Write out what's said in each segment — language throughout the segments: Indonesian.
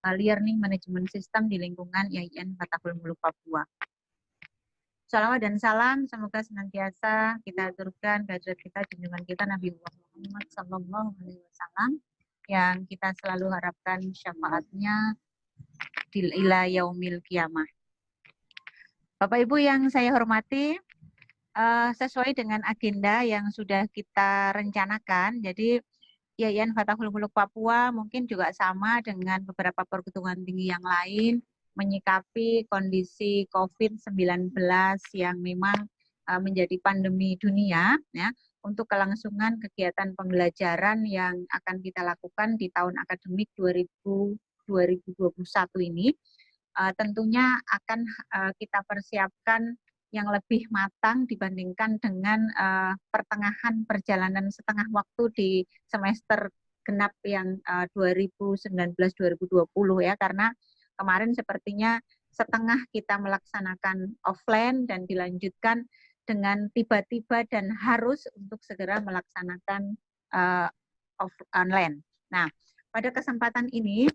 Learning Management System di lingkungan IAIN Fatahul Muluk Papua. Salawat dan salam semoga senantiasa kita aturkan kehadirat kita, junjungan kita Nabi Muhammad SAW yang kita selalu harapkan syafaatnya ila yaumil qiyamah. Bapak Ibu yang saya hormati, sesuai dengan agenda yang sudah kita rencanakan, jadi IAIN Fatahul Muluk Papua mungkin juga sama dengan beberapa perguruan tinggi yang lain menyikapi kondisi COVID-19 yang memang menjadi pandemi dunia, ya, untuk kelangsungan kegiatan pembelajaran yang akan kita lakukan di tahun akademik 2021 ini. Tentunya akan kita persiapkan yang lebih matang dibandingkan dengan pertengahan perjalanan setengah waktu di semester genap yang 2019-2020 ya, karena kemarin sepertinya setengah kita melaksanakan offline dan dilanjutkan dengan tiba-tiba dan harus untuk segera melaksanakan online. Nah, pada kesempatan ini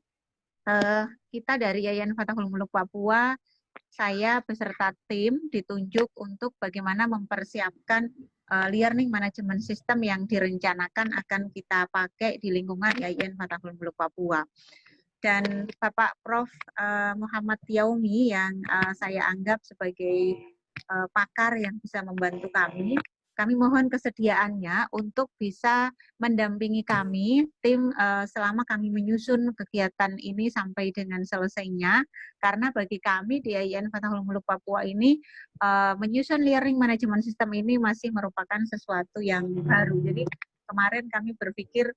kita dari IAIN Fatahul Muluk Papua, saya beserta tim ditunjuk untuk bagaimana mempersiapkan learning management system yang direncanakan akan kita pakai di lingkungan IAIN Fatahul Muluk Papua. Dan Bapak Prof. Muhammad Yaumi yang saya anggap sebagai pakar yang bisa membantu kami mohon kesediaannya untuk bisa mendampingi kami, tim selama kami menyusun kegiatan ini sampai dengan selesainya, karena bagi kami di IAIN Fatahul Muluk Papua ini, menyusun learning management system ini masih merupakan sesuatu yang baru. Jadi kemarin kami berpikir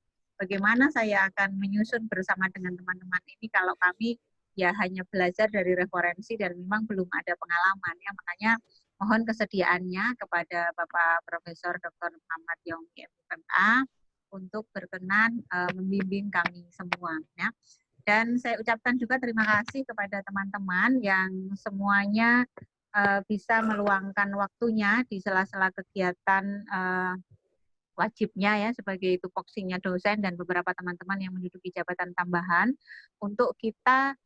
bagaimana saya akan menyusun bersama dengan teman-teman ini kalau kami ya hanya belajar dari referensi dan memang belum ada pengalaman ya, makanya mohon kesediaannya kepada Bapak Profesor Dr. Muhammad Yaumi MPMA untuk berkenan membimbing kami semua ya. Dan saya ucapkan juga terima kasih kepada teman-teman yang semuanya bisa meluangkan waktunya di sela-sela kegiatan wajibnya ya sebagai tupoksinya dosen dan beberapa teman-teman yang menduduki jabatan tambahan untuk kita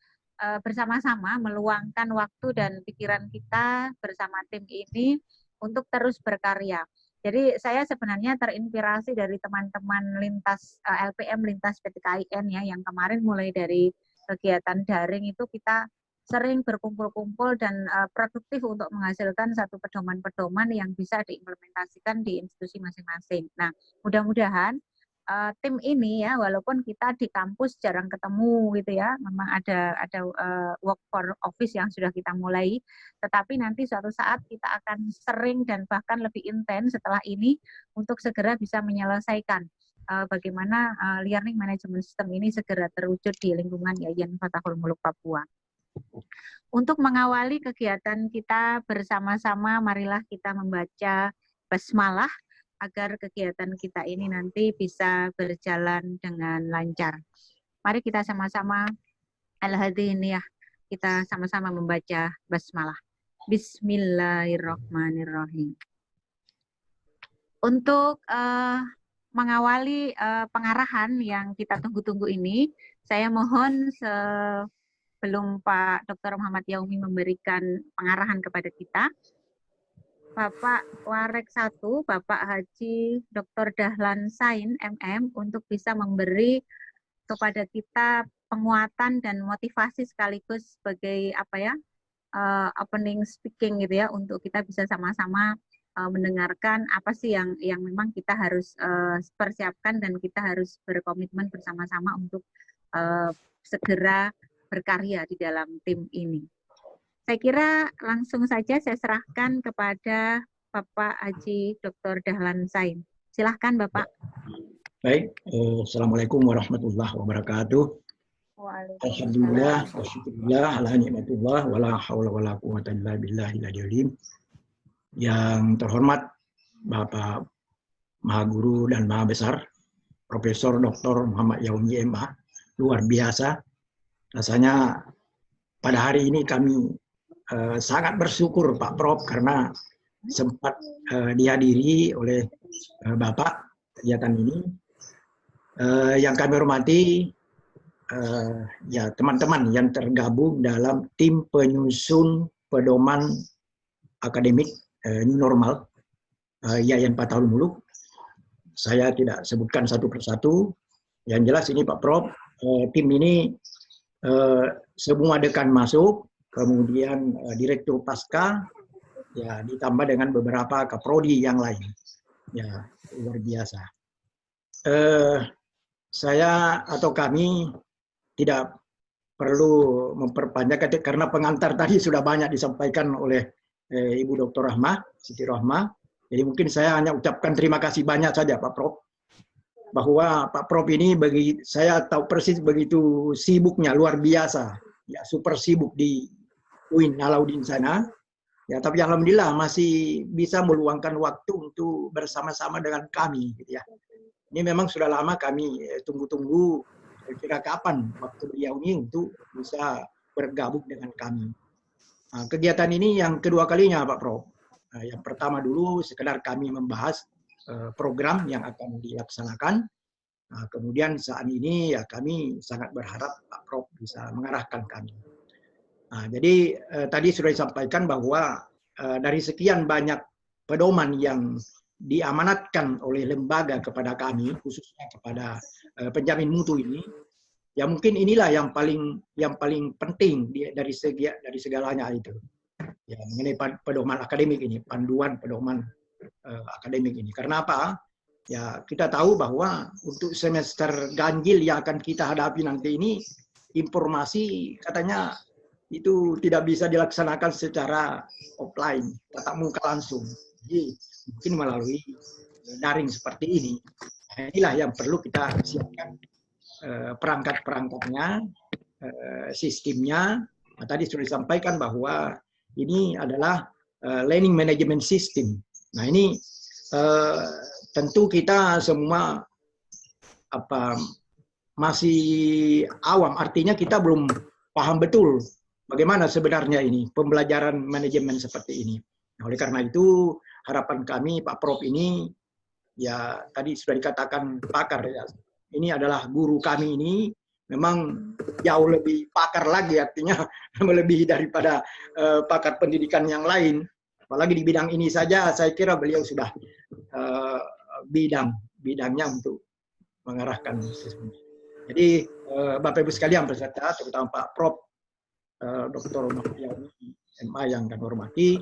bersama-sama meluangkan waktu dan pikiran kita bersama tim ini untuk terus berkarya. Jadi saya sebenarnya terinspirasi dari teman-teman lintas LPM lintas PTKIN ya, yang kemarin mulai dari kegiatan daring itu kita sering berkumpul-kumpul dan produktif untuk menghasilkan satu pedoman-pedoman yang bisa diimplementasikan di institusi masing-masing. Nah, mudah-mudahan tim ini ya, walaupun kita di kampus jarang ketemu gitu ya, memang ada work for office yang sudah kita mulai, tetapi nanti suatu saat kita akan sering dan bahkan lebih intens setelah ini untuk segera bisa menyelesaikan bagaimana learning management system ini segera terwujud di lingkungan IAIN Fatahul Muluk Papua. Untuk mengawali kegiatan kita bersama-sama, marilah kita membaca basmalah agar kegiatan kita ini nanti bisa berjalan dengan lancar. Mari kita sama-sama al-hadiniyah, kita sama-sama membaca basmalah. Bismillahirrahmanirrahim. Untuk mengawali pengarahan yang kita tunggu-tunggu ini, saya mohon sebelum Pak Dr. Muhammad Yaumi memberikan pengarahan kepada kita, Bapak Warek 1, Bapak Haji Dr. Dahlan Sain MM untuk bisa memberi kepada kita penguatan dan motivasi sekaligus sebagai opening speaking gitu ya, untuk kita bisa sama-sama mendengarkan apa sih yang memang kita harus persiapkan dan kita harus berkomitmen bersama-sama untuk segera berkarya di dalam tim ini. Saya kira langsung saja saya serahkan kepada Bapak Haji Dr. Dahlan Sain. Silahkan Bapak. Baik, Assalamualaikum warahmatullahi wabarakatuh. Alhamdulillah, wasyukurillah, ala ni'matullah, wala hawla wala quwwata illa billahil aliyil. Yang terhormat Bapak Maha Guru dan Maha Besar, Profesor Dr. Muhammad Yaumi MA, luar biasa. Rasanya pada hari ini kami sangat bersyukur Pak Prof karena sempat dihadiri oleh Bapak kegiatan ini. Yang kami hormati ya teman-teman yang tergabung dalam tim penyusun pedoman akademik new normal Yayan Fathahul Muluk. Saya tidak sebutkan satu persatu. Yang jelas ini Pak Prof, tim ini semua dekan masuk, kemudian direktur pasca, ya ditambah dengan beberapa kaprodi yang lain. Ya luar biasa. Saya atau kami tidak perlu memperpanjang karena pengantar tadi sudah banyak disampaikan oleh Ibu Dr. Rahmah, Siti Rahmah. Jadi mungkin saya hanya ucapkan terima kasih banyak saja Pak Prof. Bahwa Pak Prof ini bagi saya tahu persis begitu sibuknya, luar biasa. Ya super sibuk di UIN Alauddin sana. Ya, tapi alhamdulillah masih bisa meluangkan waktu untuk bersama-sama dengan kami gitu ya. Ini memang sudah lama kami tunggu-tunggu kira kapan waktu beliau ini untuk bisa bergabung dengan kami. Nah, kegiatan ini yang kedua kalinya Pak Prof. Yang pertama dulu sekedar kami membahas program yang akan dilaksanakan. Nah, kemudian saat ini ya kami sangat berharap Pak Prof bisa mengarahkan kami. Nah, jadi tadi sudah disampaikan bahwa dari sekian banyak pedoman yang diamanatkan oleh lembaga kepada kami, khususnya kepada penjamin mutu ini, ya mungkin inilah yang paling penting dari segalanya itu. Ya, mengenai pedoman akademik ini, panduan pedoman akademik ini. Karena apa? Ya kita tahu bahwa untuk semester ganjil yang akan kita hadapi nanti ini, informasi katanya itu tidak bisa dilaksanakan secara offline, tatap muka langsung. Jadi mungkin melalui daring seperti ini. Nah, inilah yang perlu kita siapkan perangkat-perangkatnya, sistemnya. Nah, tadi sudah disampaikan bahwa ini adalah learning management system. Nah ini tentu kita semua masih awam, artinya kita belum paham betul bagaimana sebenarnya ini pembelajaran manajemen seperti ini. Nah, oleh karena itu harapan kami Pak Prof ini ya tadi sudah dikatakan pakar ya. Ini adalah guru kami ini memang jauh lebih pakar lagi, artinya melebihi daripada pakar pendidikan yang lain. Apalagi di bidang ini saja saya kira beliau sudah bidangnya untuk mengarahkan sesuatu. Jadi Bapak Ibu sekalian peserta, terutama Pak Prof Dr. Mahfud MA yang kami hormati,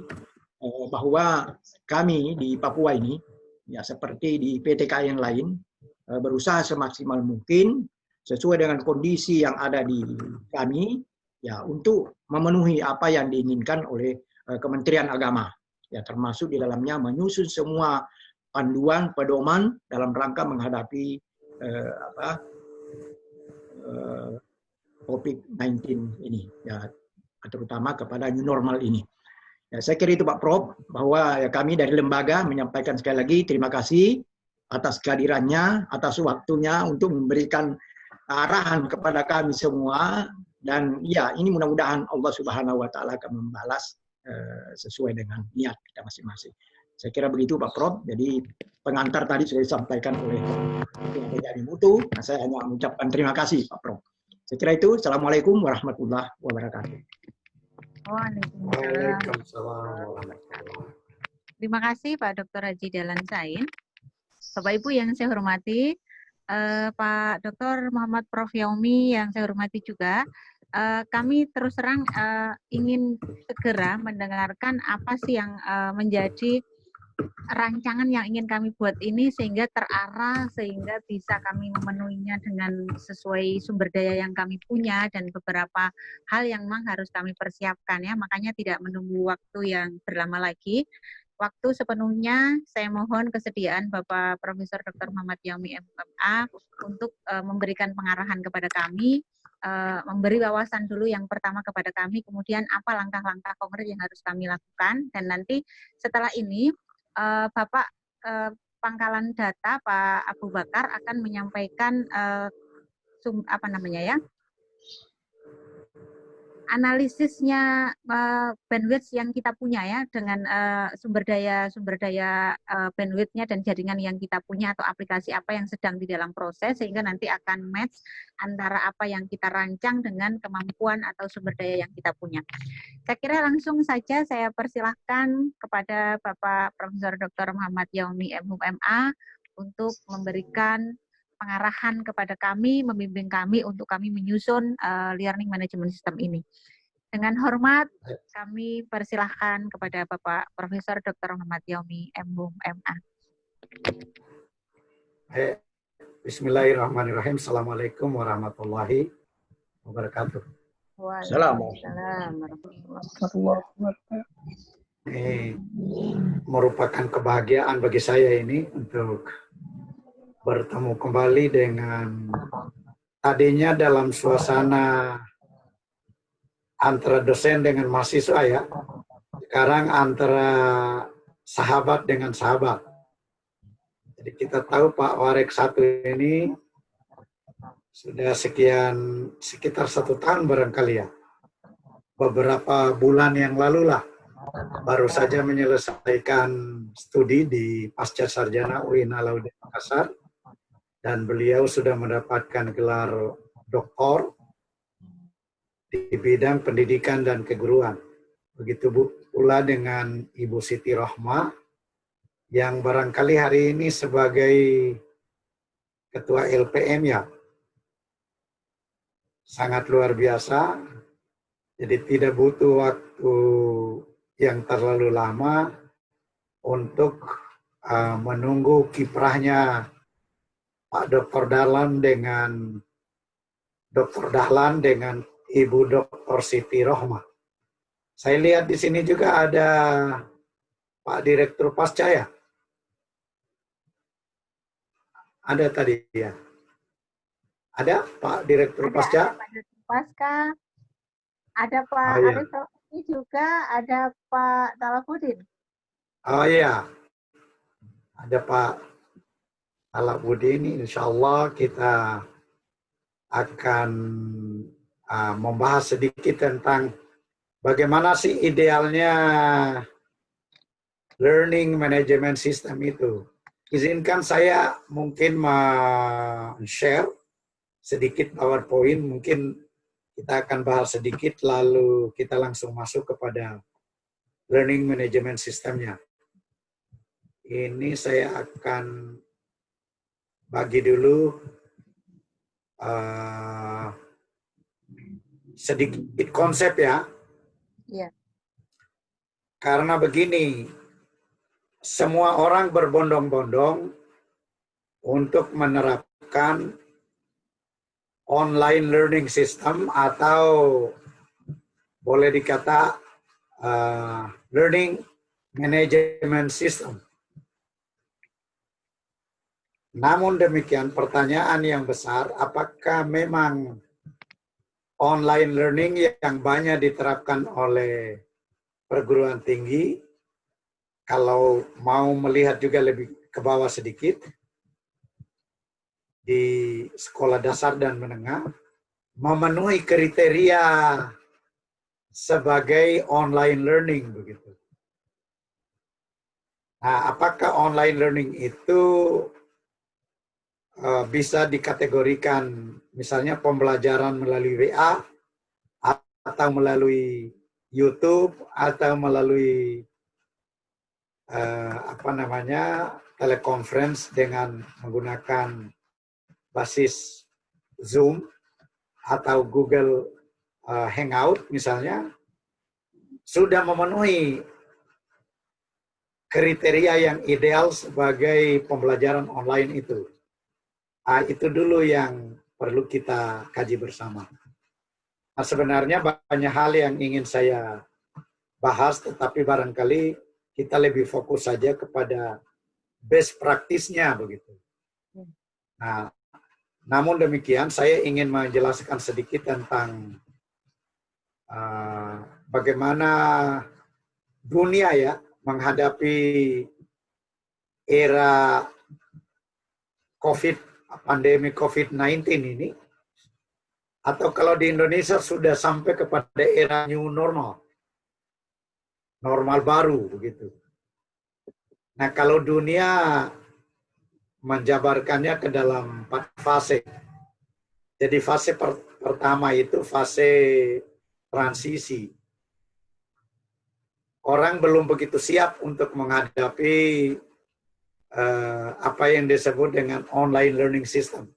bahwa kami di Papua ini, ya seperti di PTK yang lain, berusaha semaksimal mungkin sesuai dengan kondisi yang ada di kami, ya untuk memenuhi apa yang diinginkan oleh Kementerian Agama, ya termasuk di dalamnya menyusun semua panduan pedoman dalam rangka menghadapi COVID-19 ini, ya terutama kepada new normal ini. Ya, saya kira itu Pak Prof, bahwa ya, kami dari lembaga menyampaikan sekali lagi terima kasih atas kehadirannya, atas waktunya untuk memberikan arahan kepada kami semua, dan ya ini mudah-mudahan Allah Subhanahu wa taala akan membalas sesuai dengan niat kita masing-masing. Saya kira begitu Pak Prof. Jadi pengantar tadi sudah disampaikan oleh Penjamin Mutu. Nah, saya hanya mengucapkan terima kasih Pak Prof. Saya kira itu. Assalamualaikum warahmatullahi wabarakatuh. Waalaikumsalam. Terima kasih Pak Dr. Haji Dahlan Sain. Bapak Ibu yang saya hormati, Pak Dr. Muhammad Prof. Yaumi yang saya hormati juga, kami terus terang ingin segera mendengarkan apa sih yang menjadi rancangan yang ingin kami buat ini sehingga terarah, sehingga bisa kami memenuhinya dengan sesuai sumber daya yang kami punya dan beberapa hal yang memang harus kami persiapkan ya. Makanya tidak menunggu waktu yang berlama lagi. Waktu sepenuhnya saya mohon kesediaan Bapak Profesor Dr. Muhammad Yaumi MMA untuk memberikan pengarahan kepada kami, memberi wawasan dulu yang pertama kepada kami, kemudian apa langkah-langkah konkret yang harus kami lakukan, dan nanti setelah ini Bapak Pangkalan Data Pak Abu Bakar akan menyampaikan analisisnya bandwidth yang kita punya ya dengan sumber daya bandwidthnya dan jaringan yang kita punya atau aplikasi apa yang sedang di dalam proses sehingga nanti akan match antara apa yang kita rancang dengan kemampuan atau sumber daya yang kita punya. Saya kira langsung saja saya persilahkan kepada Bapak Profesor Dr. Muhammad Yaumi MHUM-MA untuk memberikan pengarahan kepada kami, membimbing kami untuk kami menyusun learning management system ini. Dengan hormat, kami persilahkan kepada Bapak Profesor Dr. Muhammad Yaumi MHUM-MA. Bismillahirrahmanirrahim. Assalamualaikum warahmatullahi wabarakatuh. Waalaikumsalam warahmatullahi wabarakatuh. Ini merupakan kebahagiaan bagi saya ini untuk bertemu kembali dengan tadinya dalam suasana antara dosen dengan mahasiswa ya. Sekarang antara sahabat dengan sahabat. Jadi kita tahu Pak Warek satu ini sudah sekitar 1 tahun barangkali ya. Beberapa bulan yang lalu lah baru saja menyelesaikan studi di Pasca Sarjana UIN Alauddin Makassar dan beliau sudah mendapatkan gelar doktor di bidang pendidikan dan keguruan. Begitu pula dengan Ibu Siti Rohmah yang barangkali hari ini sebagai Ketua LPM ya. Sangat luar biasa. Jadi tidak butuh waktu yang terlalu lama untuk menunggu kiprahnya Pak Dr. Dahlan dengan Ibu Dr. Siti Rohmah. Saya lihat di sini juga ada Pak Direktur Pasca ya. Ada tadi ya. Ada Pak Direktur Pasca? Ada Pak Direktur Pasca. Ada Pak iya. Arif ini juga, ada Pak Talafuddin. Oh iya. Ada Pak Talafuddin. Insya Allah kita akan membahas sedikit tentang bagaimana sih idealnya learning management system itu. Izinkan saya mungkin share sedikit PowerPoint, mungkin kita akan bahas sedikit lalu kita langsung masuk kepada learning management systemnya. Ini saya akan bagi dulu sedikit konsep ya. Iya. Karena begini, semua orang berbondong-bondong untuk menerapkan online learning system atau boleh dikata learning management system. Namun demikian pertanyaan yang besar, apakah memang online learning yang banyak diterapkan oleh perguruan tinggi, kalau mau melihat juga lebih ke bawah sedikit, di sekolah dasar dan menengah, memenuhi kriteria sebagai online learning begitu. Nah, apakah online learning itu bisa dikategorikan misalnya pembelajaran melalui WA atau melalui YouTube atau melalui telekonferensi dengan menggunakan basis Zoom atau Google Hangout misalnya, sudah memenuhi kriteria yang ideal sebagai pembelajaran online itu. Itu dulu yang perlu kita kaji bersama. Nah, sebenarnya banyak hal yang ingin saya bahas, tetapi barangkali kita lebih fokus saja kepada best practice-nya begitu. Nah, namun demikian saya ingin menjelaskan sedikit tentang bagaimana dunia ya menghadapi era pandemi COVID-19 ini. Atau kalau di Indonesia sudah sampai kepada era new normal. Normal baru begitu. Nah, kalau dunia menjabarkannya ke dalam 4 fase. Jadi fase pertama itu fase transisi. Orang belum begitu siap untuk menghadapi apa yang disebut dengan online learning system.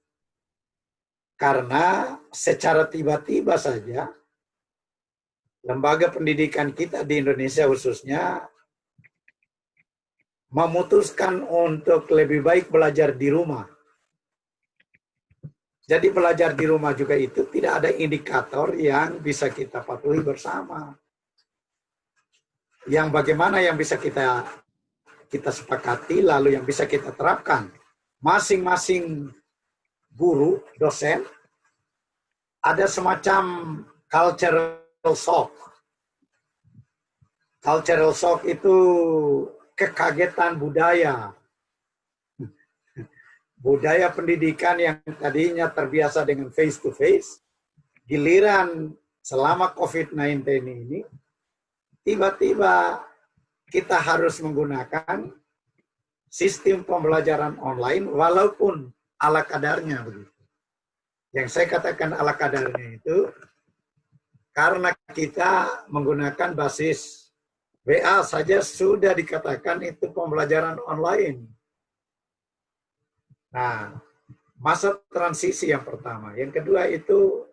Karena secara tiba-tiba saja lembaga pendidikan kita di Indonesia khususnya memutuskan untuk lebih baik belajar di rumah. Jadi belajar di rumah juga itu tidak ada indikator yang bisa kita patuhi bersama. Yang bagaimana yang bisa kita sepakati, lalu yang bisa kita terapkan. Masing-masing guru, dosen, ada semacam cultural shock. Cultural shock itu kekagetan budaya. Budaya pendidikan yang tadinya terbiasa dengan face-to-face, giliran selama COVID-19 ini, tiba-tiba kita harus menggunakan sistem pembelajaran online walaupun ala kadarnya begitu. Yang saya katakan ala kadarnya itu karena kita menggunakan basis WA saja sudah dikatakan itu pembelajaran online. Nah, masa transisi yang pertama. Yang kedua itu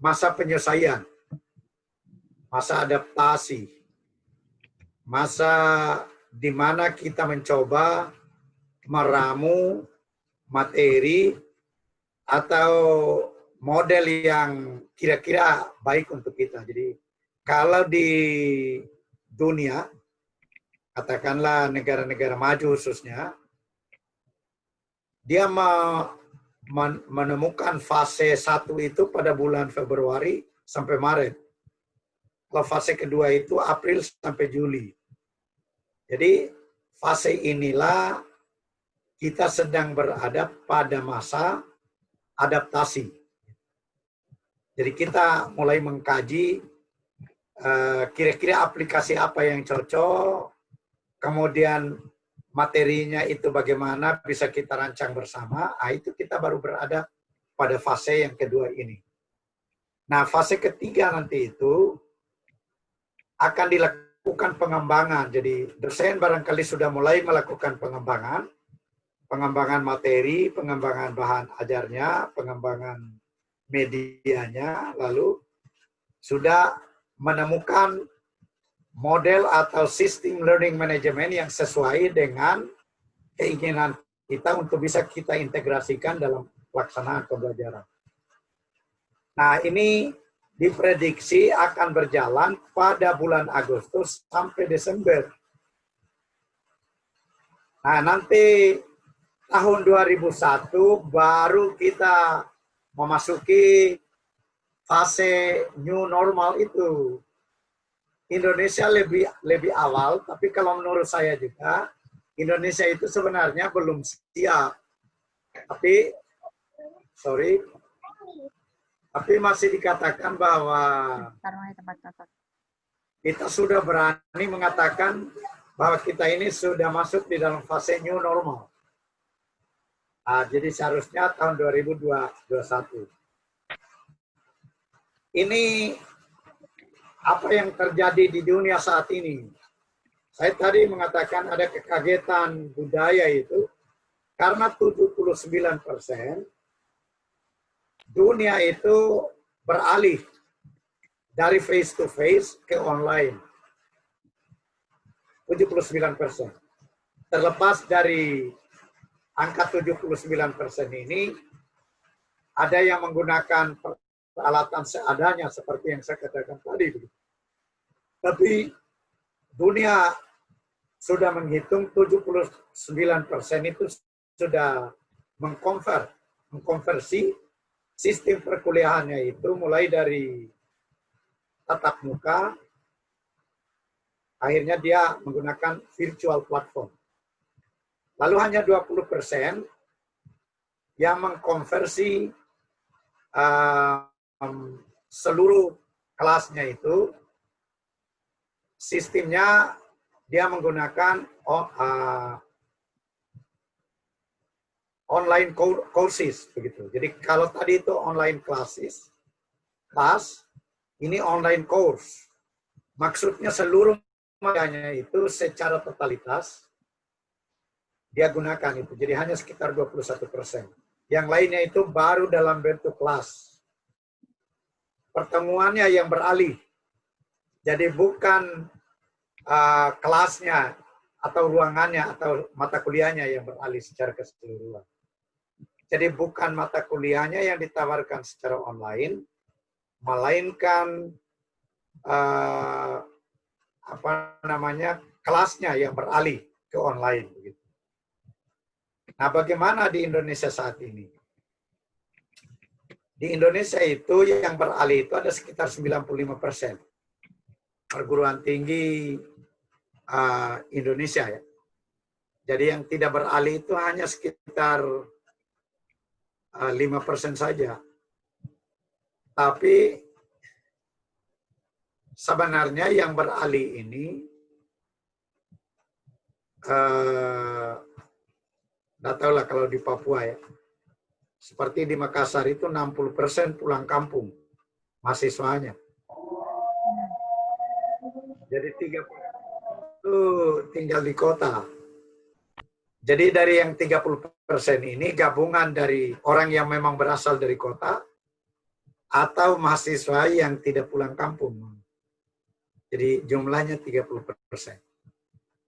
masa penyelesaian, masa adaptasi, masa di mana kita mencoba meramu materi atau model yang kira-kira baik untuk kita. Jadi kalau di dunia, katakanlah negara-negara maju khususnya, dia menemukan fase 1 itu pada bulan Februari sampai Maret. Kalau fase kedua itu April sampai Juli. Jadi fase inilah kita sedang berada pada masa adaptasi. Jadi kita mulai mengkaji kira-kira aplikasi apa yang cocok, kemudian materinya itu bagaimana bisa kita rancang bersama. Itu kita baru berada pada fase yang kedua ini. Nah, fase ketiga nanti itu akan dilakukan pengembangan. Jadi dosen barangkali sudah mulai melakukan pengembangan materi, pengembangan bahan ajarnya, pengembangan medianya, lalu sudah menemukan model atau sistem learning management yang sesuai dengan keinginan kita untuk bisa kita integrasikan dalam pelaksanaan pembelajaran. Nah, ini diprediksi akan berjalan pada bulan Agustus sampai Desember. Nah, nanti tahun 2001 baru kita memasuki fase new normal itu. Indonesia lebih awal, tapi kalau menurut saya juga, Indonesia itu sebenarnya belum siap. Tapi masih dikatakan bahwa kita sudah berani mengatakan bahwa kita ini sudah masuk di dalam fase new normal. Jadi seharusnya tahun 2021. Ini apa yang terjadi di dunia saat ini. Saya tadi mengatakan ada kekagetan budaya itu karena 79% dunia itu beralih dari face to face ke online. 79%. Terlepas dari angka 79% ini, ada yang menggunakan peralatan seadanya seperti yang saya katakan tadi. Tapi dunia sudah menghitung 79% itu sudah mengkonversi sistem perkuliahannya itu mulai dari tatap muka, akhirnya dia menggunakan virtual platform. Lalu hanya 20% yang mengkonversi seluruh kelasnya itu, sistemnya dia menggunakan online courses begitu. Jadi kalau tadi itu online kelas, ini online course. Maksudnya seluruh materinya itu secara totalitas dia gunakan itu. Jadi hanya sekitar 21%. Yang lainnya itu baru dalam bentuk kelas. Pertemuannya yang beralih. Jadi bukan kelasnya atau ruangannya atau mata kuliahnya yang beralih secara keseluruhan. Jadi bukan mata kuliahnya yang ditawarkan secara online, melainkan kelasnya yang beralih ke online. Begitu. Nah, bagaimana di Indonesia saat ini? Di Indonesia itu yang beralih itu ada sekitar 95%. Perguruan tinggi Indonesia ya. Jadi yang tidak beralih itu hanya sekitar 5% saja. Tapi sebenarnya yang beralih ini nggak tahu lah kalau di Papua ya. Seperti di Makassar itu 60% pulang kampung mahasiswanya. Jadi 30% itu tinggal di kota. Jadi dari yang 30% ini gabungan dari orang yang memang berasal dari kota atau mahasiswa yang tidak pulang kampung. Jadi jumlahnya 30%.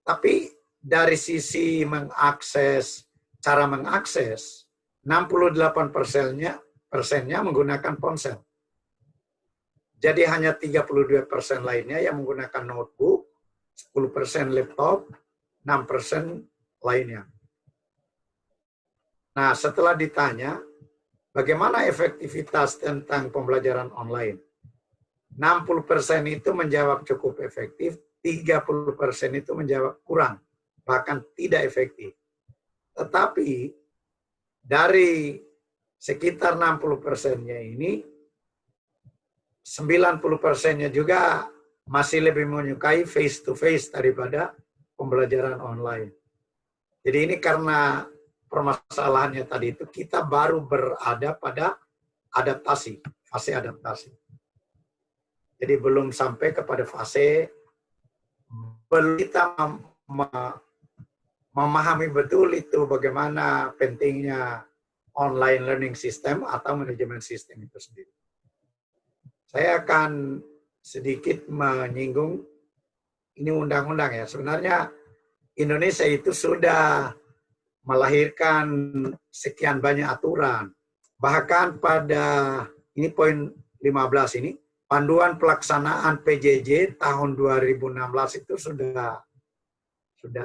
Tapi dari sisi cara mengakses, 68%-nya menggunakan ponsel. Jadi hanya 32% lainnya yang menggunakan notebook, 10% laptop, 6% lainnya. Nah, setelah ditanya, bagaimana efektivitas tentang pembelajaran online? 60% itu menjawab cukup efektif, 30% itu menjawab kurang, bahkan tidak efektif. Tetapi, dari sekitar 60%-nya ini, 90%-nya juga masih lebih menyukai face-to-face daripada pembelajaran online. Jadi ini karena permasalahannya tadi itu kita baru berada pada fase adaptasi. Jadi belum sampai kepada fase kita memahami betul itu bagaimana pentingnya online learning system atau manajemen sistem itu sendiri. Saya akan sedikit menyinggung ini undang-undang ya. Sebenarnya Indonesia itu sudah melahirkan sekian banyak aturan. Bahkan pada ini poin 15 ini, panduan pelaksanaan PJJ tahun 2016 itu sudah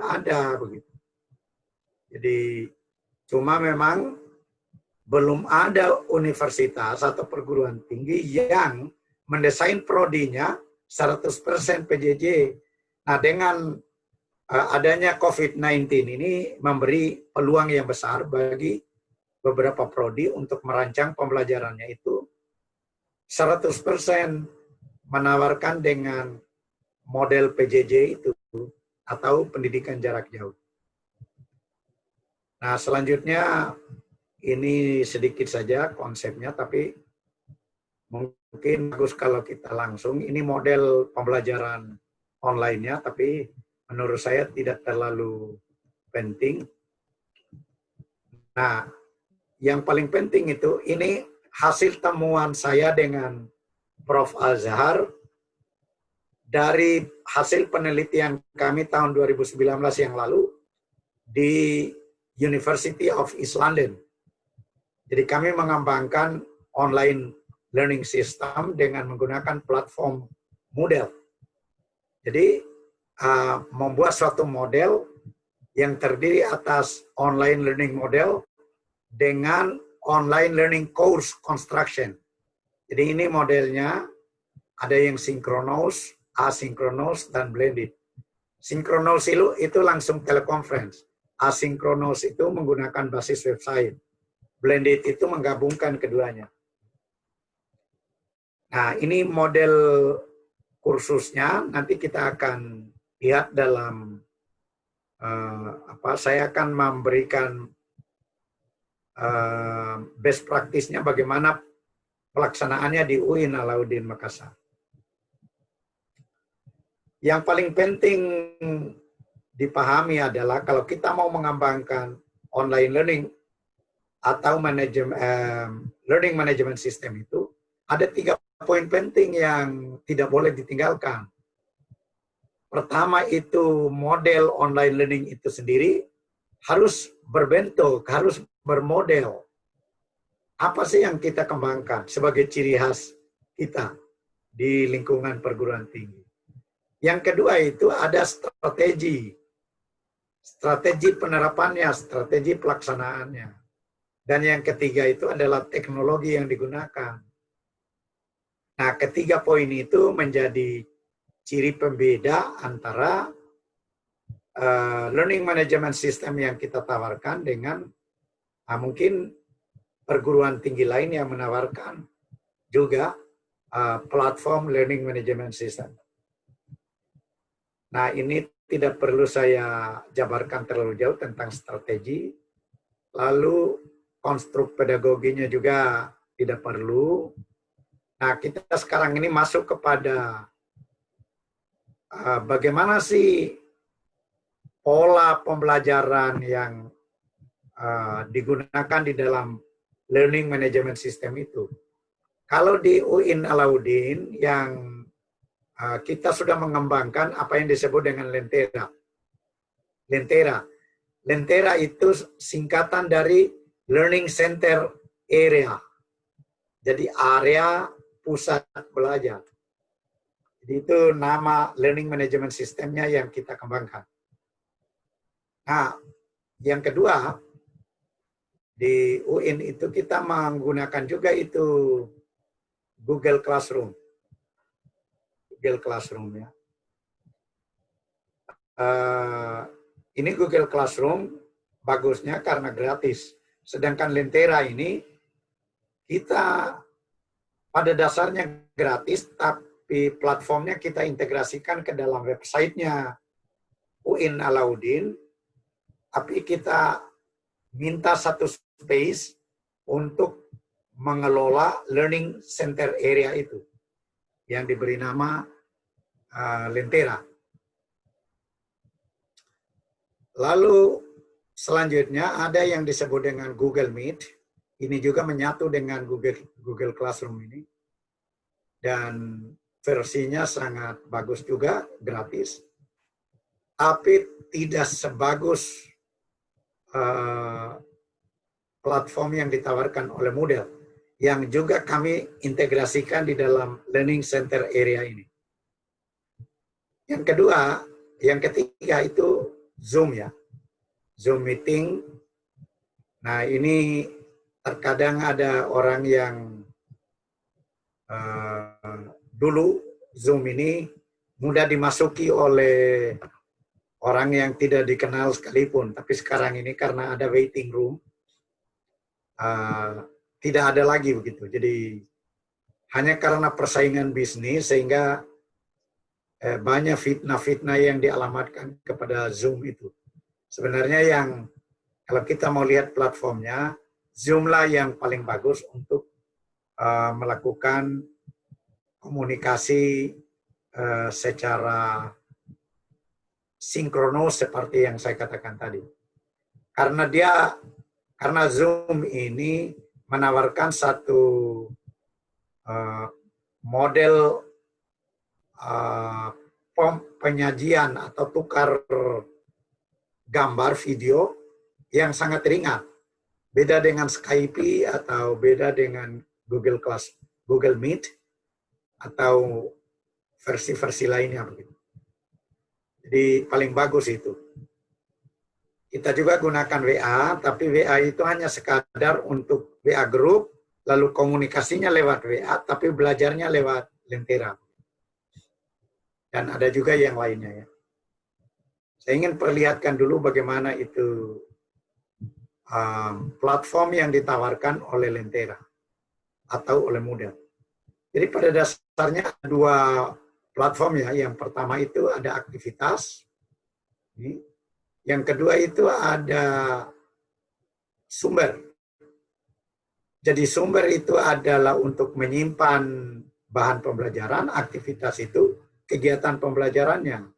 ada begitu. Jadi cuma memang belum ada universitas atau perguruan tinggi yang mendesain prodinya 100% PJJ. Nah, dengan adanya COVID-19 ini memberi peluang yang besar bagi beberapa prodi untuk merancang pembelajarannya itu 100% menawarkan dengan model PJJ itu atau pendidikan jarak jauh. Nah, selanjutnya ini sedikit saja konsepnya, tapi mungkin bagus kalau kita langsung. Ini model pembelajaran online-nya, tapi menurut saya tidak terlalu penting. Nah, yang paling penting itu, ini hasil temuan saya dengan Prof. Azhar dari hasil penelitian kami tahun 2019 yang lalu di University of East London. Jadi kami mengembangkan online learning system dengan menggunakan platform Moodle. Jadi membuat suatu model yang terdiri atas online learning model dengan online learning course construction. Jadi ini modelnya ada yang sinkronus, asinkronus, dan blended. Sinkronus itu langsung teleconference. Asinkronus itu menggunakan basis website. blended itu menggabungkan keduanya. Nah, ini model kursusnya, nanti kita akan lihat dalam saya akan memberikan best practice-nya bagaimana pelaksanaannya di UIN Alauddin Makassar. Yang paling penting dipahami adalah kalau kita mau mengembangkan online learning atau learning management system itu, ada 3 poin penting yang tidak boleh ditinggalkan. Pertama itu model online learning itu sendiri harus berbentuk, harus bermodel. Apa sih yang kita kembangkan sebagai ciri khas kita di lingkungan perguruan tinggi? Yang kedua itu ada strategi. Strategi penerapannya, strategi pelaksanaannya. Dan yang ketiga itu adalah teknologi yang digunakan. Nah, ketiga poin itu menjadi ciri pembeda antara learning management system yang kita tawarkan dengan mungkin perguruan tinggi lain yang menawarkan juga platform learning management system. Nah, ini tidak perlu saya jabarkan terlalu jauh tentang strategi. Lalu konstruk pedagoginya juga tidak perlu. Nah, kita sekarang ini masuk kepada bagaimana sih pola pembelajaran yang digunakan di dalam learning management system itu. Kalau di UIN Alauddin yang kita sudah mengembangkan apa yang disebut dengan Lentera. Lentera itu singkatan dari Learning Center Area. Jadi area pusat belajar. Jadi itu nama learning management systemnya yang kita kembangkan. Nah, yang kedua, di UIN itu kita menggunakan juga itu Google Classroom. Google Classroom ya. Ini Google Classroom bagusnya karena gratis. Sedangkan Lentera ini kita pada dasarnya gratis, tapi platformnya kita integrasikan ke dalam websitenya UIN Alauddin. Tapi kita minta satu space untuk mengelola learning center area itu yang diberi nama Lentera. Lalu selanjutnya ada yang disebut dengan Google Meet. Ini juga menyatu dengan Google Classroom ini. Dan versinya sangat bagus juga, gratis. Tapi tidak sebagus platform yang ditawarkan oleh Moodle, yang juga kami integrasikan di dalam Learning Center Area ini. Yang ketiga itu Zoom ya. Zoom meeting. Nah, ini terkadang ada orang yang dulu Zoom ini mudah dimasuki oleh orang yang tidak dikenal sekalipun. Tapi sekarang ini karena ada waiting room, tidak ada lagi begitu. Jadi hanya karena persaingan bisnis sehingga banyak fitnah-fitnah yang dialamatkan kepada Zoom itu. Sebenarnya yang kalau kita mau lihat platformnya, Zoom lah yang paling bagus untuk melakukan komunikasi secara sinkronos seperti yang saya katakan tadi. Karena Zoom ini menawarkan satu model penyajian atau tukar gambar video yang sangat ringan. Beda dengan Skype atau beda dengan Google Meet atau versi-versi lainnya begitu. Jadi paling bagus itu. Kita juga gunakan WA, tapi WA itu hanya sekadar untuk WA group, lalu komunikasinya lewat WA, tapi belajarnya lewat Lentera. Dan ada juga yang lainnya ya. Saya ingin perlihatkan dulu bagaimana itu platform yang ditawarkan oleh Lentera atau oleh Moodle. Jadi pada dasarnya dua platform ya. Yang pertama itu ada aktivitas, yang kedua itu ada sumber. Jadi sumber itu adalah untuk menyimpan bahan pembelajaran, aktivitas itu kegiatan pembelajarannya.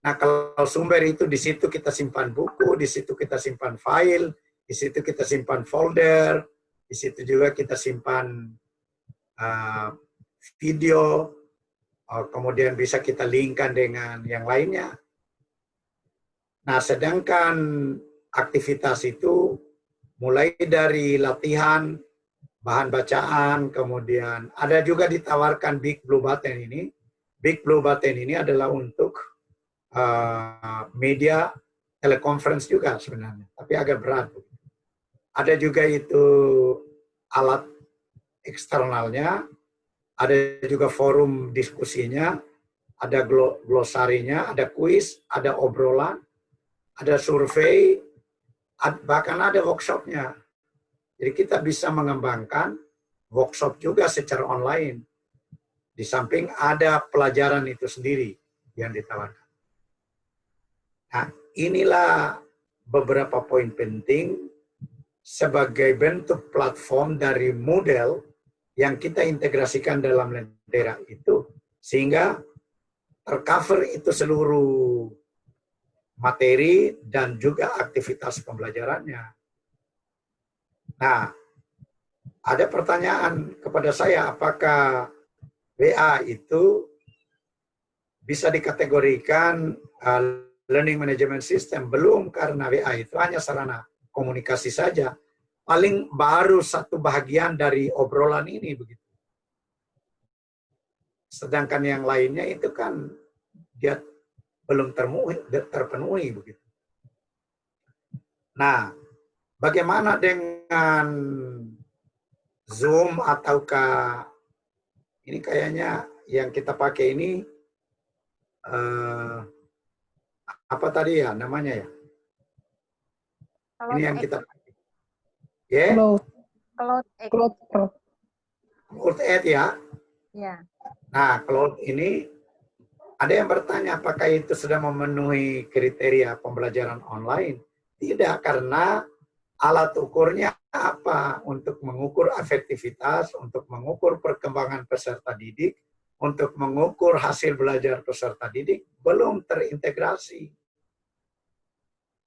Nah, kalau sumber itu di situ kita simpan buku, di situ kita simpan file, di situ kita simpan folder, di situ juga kita simpan video, kemudian bisa kita linkkan dengan yang lainnya. Nah, sedangkan aktivitas itu mulai dari latihan, bahan bacaan, kemudian ada juga ditawarkan Big Blue Button ini. Big Blue Button ini adalah untuk media teleconference juga sebenarnya, tapi agak berat. Ada juga itu alat eksternalnya, ada juga forum diskusinya, ada glosarinya, ada kuis, ada obrolan, ada survei, bahkan ada workshopnya. Jadi kita bisa mengembangkan workshop juga secara online. Di samping ada pelajaran itu sendiri yang ditawarkan. Nah, inilah beberapa poin penting sebagai bentuk platform dari Moodle yang kita integrasikan dalam Lentera itu, sehingga tercover itu seluruh materi dan juga aktivitas pembelajarannya. Nah, ada pertanyaan kepada saya, apakah WA itu bisa dikategorikan learning management system? Belum, karena WA itu hanya sarana komunikasi saja. Paling baru satu bagian dari obrolan ini begitu. Sedangkan yang lainnya itu kan dia belum terpenuhi begitu. Nah, bagaimana dengan Zoom ataukah ini kayaknya yang kita pakai ini apa tadi ya namanya ya? Ini yang kita pakai. Ya? Cloud Aid ya? Ya. Nah, Cloud ini ada yang bertanya apakah itu sudah memenuhi kriteria pembelajaran online? Tidak, karena alat ukurnya apa? Untuk mengukur efektivitas, untuk mengukur perkembangan peserta didik, untuk mengukur hasil belajar peserta didik, belum terintegrasi.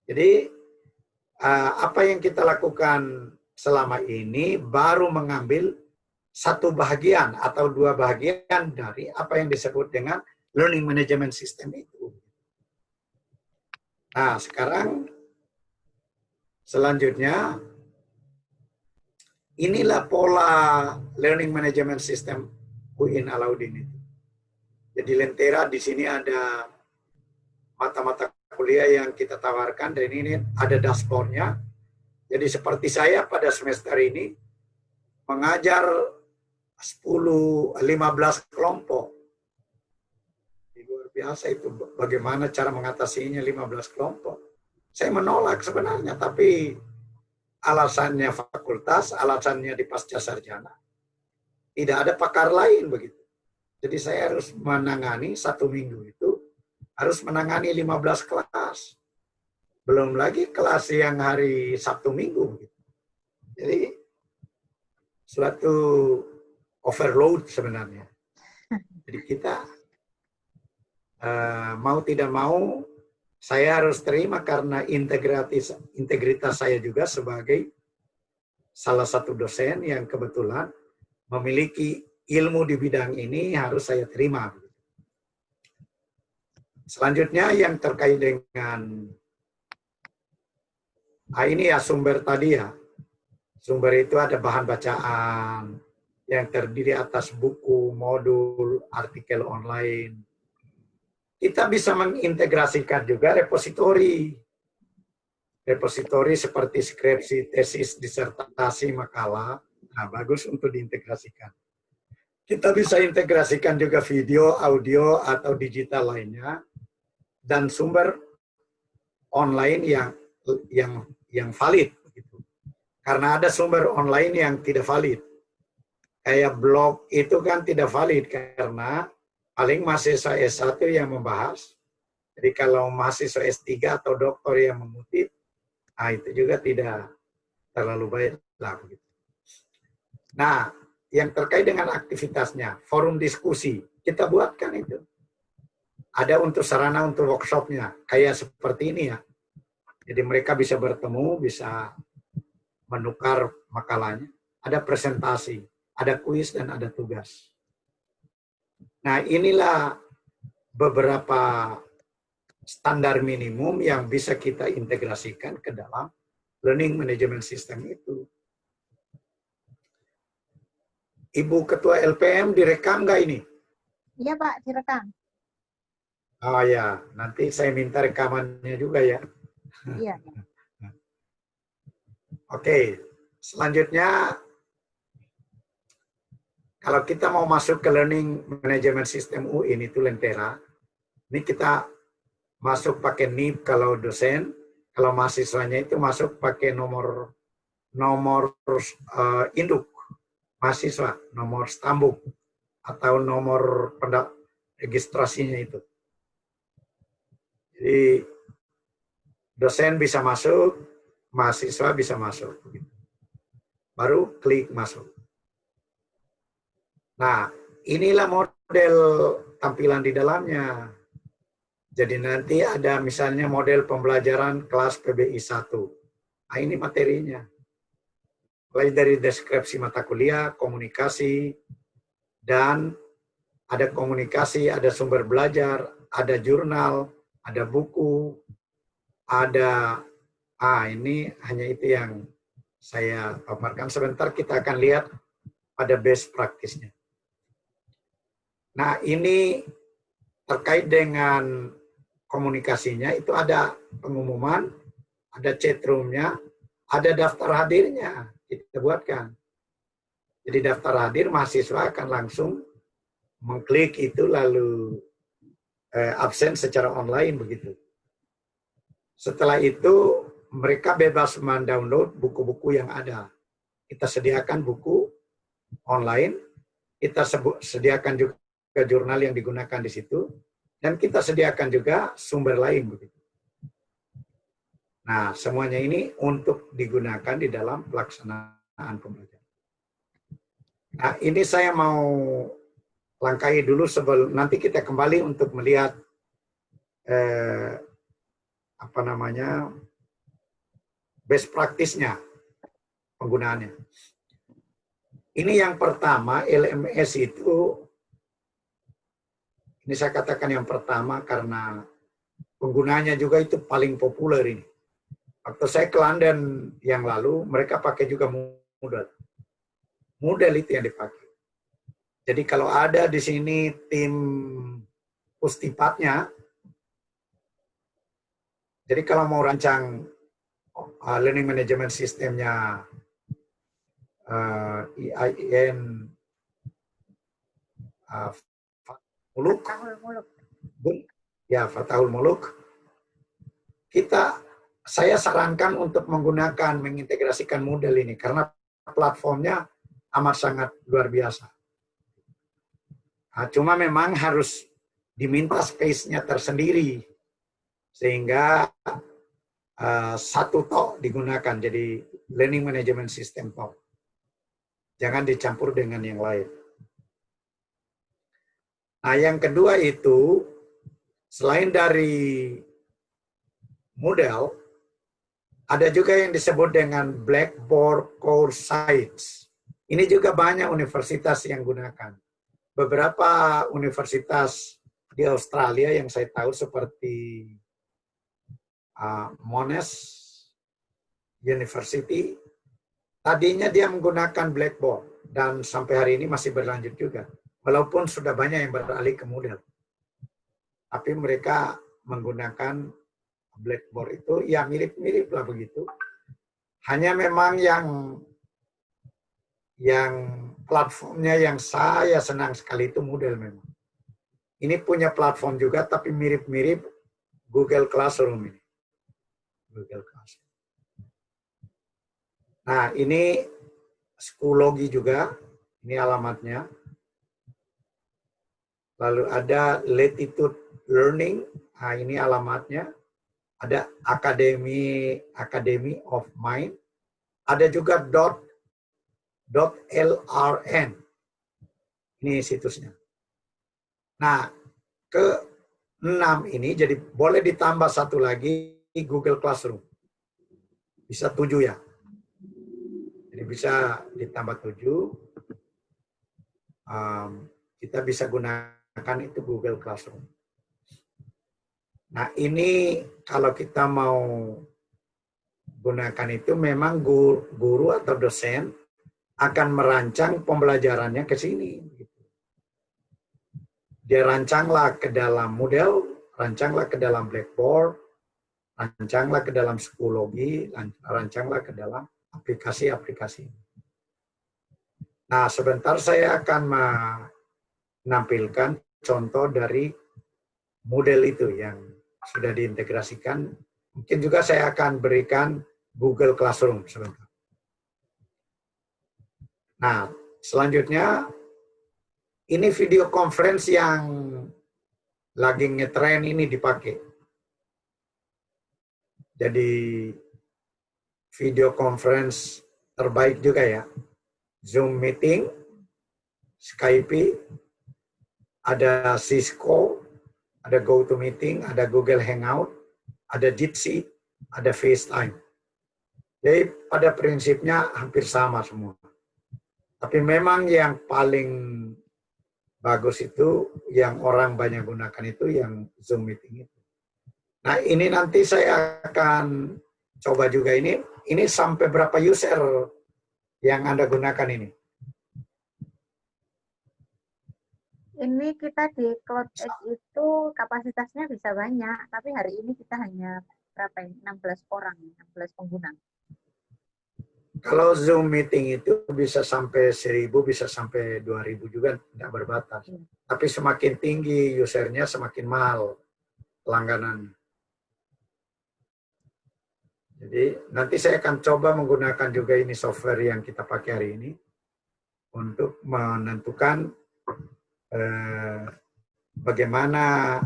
Jadi, apa yang kita lakukan selama ini baru mengambil satu bagian atau dua bagian dari apa yang disebut dengan learning management system itu. Nah, sekarang selanjutnya, inilah pola learning management system UIN Alauddin itu. Jadi Lentera di sini ada mata-mata kuliah yang kita tawarkan, dan ini ada dashboardnya. Jadi seperti saya pada semester ini mengajar 15 kelompok. Luar biasa itu, bagaimana cara mengatasinya 15 kelompok. Saya menolak sebenarnya, tapi alasannya fakultas, alasannya di pasca sarjana. Tidak ada pakar lain begitu. Jadi saya harus menangani 1 minggu itu, harus menangani 15 kelas. Belum lagi kelas yang hari Sabtu Minggu. Begitu. Jadi suatu overload sebenarnya. Jadi kita mau tidak mau, saya harus terima karena integritas saya juga sebagai salah satu dosen yang kebetulan memiliki ilmu di bidang ini, harus saya terima. Selanjutnya yang terkait dengan ini ya sumber tadi ya. Sumber itu ada bahan bacaan yang terdiri atas buku, modul, artikel online. Kita bisa mengintegrasikan juga repositori. Repositori seperti skripsi, tesis, disertasi, makalah. Nah, bagus untuk diintegrasikan. Kita bisa integrasikan juga video, audio, atau digital lainnya. Dan sumber online yang valid. Begitu. Karena ada sumber online yang tidak valid. Kayak blog itu kan tidak valid karena paling mahasiswa S1 yang membahas. Jadi kalau mahasiswa S3 atau doktor yang mengutip, itu juga tidak terlalu baik lah. Begitu. Nah, yang terkait dengan aktivitasnya, forum diskusi, kita buatkan itu. Ada untuk sarana untuk workshopnya, kayak seperti ini ya. Jadi mereka bisa bertemu, bisa menukar makalahnya. Ada presentasi, ada kuis, dan ada tugas. Nah, inilah beberapa standar minimum yang bisa kita integrasikan ke dalam learning management system itu. Ibu Ketua LPM direkam nggak ini? Iya Pak, direkam. Oh ya, nanti saya minta rekamannya juga ya. Iya. Oke, selanjutnya kalau kita mau masuk ke Learning Management System UI ini tuh Lentera, ini kita masuk pakai NIP kalau dosen, kalau mahasiswanya itu masuk pakai nomor induk mahasiswa, nomor stambuk atau nomor registrasinya itu. Jadi dosen bisa masuk, mahasiswa bisa masuk. Baru klik masuk. Nah, inilah model tampilan di dalamnya. Jadi nanti ada misalnya model pembelajaran kelas PBI 1. Nah, ini materinya. Mulai dari deskripsi mata kuliah, komunikasi, dan ada komunikasi, ada sumber belajar, ada jurnal, ada buku, ada, ini hanya itu yang saya paparkan. Sebentar kita akan lihat pada best practice-nya. Nah, ini terkait dengan komunikasinya, itu ada pengumuman, ada chatroom-nya, ada daftar hadirnya, kita buatkan. Jadi daftar hadir, mahasiswa akan langsung mengklik itu lalu absen secara online begitu. Setelah itu, mereka bebas mendownload buku-buku yang ada. Kita sediakan buku online, kita sediakan juga jurnal yang digunakan di situ, dan kita sediakan juga sumber lain begitu. Nah, semuanya ini untuk digunakan di dalam pelaksanaan pembelajaran. Nah, ini saya mau langkahi dulu sebelum nanti kita kembali untuk melihat best practice-nya penggunaannya. Ini yang pertama, LMS itu, ini saya katakan yang pertama karena penggunanya juga itu paling populer ini. Waktu saya ke London yang lalu, mereka pakai juga Moodle. Moodle itu yang dipakai. Jadi kalau ada di sini tim Pustipatnya, jadi kalau mau rancang learning management sistemnya IAIN Muluk, ya Fatahul Muluk, saya sarankan untuk mengintegrasikan Moodle ini karena platformnya amat sangat luar biasa. Nah, cuma memang harus diminta space-nya tersendiri sehingga satu tok digunakan jadi learning management system tok. Jangan dicampur dengan yang lain. Nah, yang kedua itu selain dari Moodle, ada juga yang disebut dengan Blackboard Core Sites. Ini juga banyak universitas yang gunakan. Beberapa universitas di Australia yang saya tahu seperti Monash University, tadinya dia menggunakan Blackboard dan sampai hari ini masih berlanjut juga. Walaupun sudah banyak yang beralih ke Moodle. Tapi mereka menggunakan Blackboard itu ya mirip-mirip lah begitu. Hanya memang yang platformnya yang saya senang sekali itu Moodle memang. Ini punya platform juga tapi mirip-mirip Google Classroom ini. Google Classroom. Nah, ini Schoology juga, ini alamatnya. Lalu ada Latitude Learning, nah ini alamatnya. Ada Academy of Mind. Ada juga .lrn. Ini situsnya. Nah, ke-6 ini jadi boleh ditambah satu lagi Google Classroom. Bisa 7 ya. Jadi bisa ditambah 7. Kita bisa gunakan itu Google Classroom. Nah, ini kalau kita mau gunakan itu memang guru atau dosen akan merancang pembelajarannya ke sini. Dia rancanglah ke dalam Moodle, rancanglah ke dalam Blackboard, rancanglah ke dalam Schoology, rancanglah ke dalam aplikasi-aplikasi. Nah, sebentar saya akan menampilkan contoh dari Moodle itu yang sudah diintegrasikan. Mungkin juga saya akan berikan Google Classroom sebentar. Nah, selanjutnya ini video conference yang lagi ngetren ini dipakai. Jadi video conference terbaik juga ya. Zoom meeting, Skype, ada Cisco, ada GoToMeeting, ada Google Hangout, ada Jitsi, ada FaceTime. Jadi pada prinsipnya hampir sama semua. Tapi memang yang paling bagus itu, yang orang banyak gunakan itu yang Zoom meeting itu. Nah, ini nanti saya akan coba juga ini sampai berapa user yang Anda gunakan ini? Ini kita di CloudX itu kapasitasnya bisa banyak, tapi hari ini kita hanya berapa ini? 16 orang, 16 pengguna. Kalau Zoom meeting itu bisa sampai 1.000, bisa sampai 2.000 juga, tidak berbatas. Tapi semakin tinggi usernya, semakin mahal langganannya. Jadi nanti saya akan coba menggunakan juga ini software yang kita pakai hari ini untuk menentukan bagaimana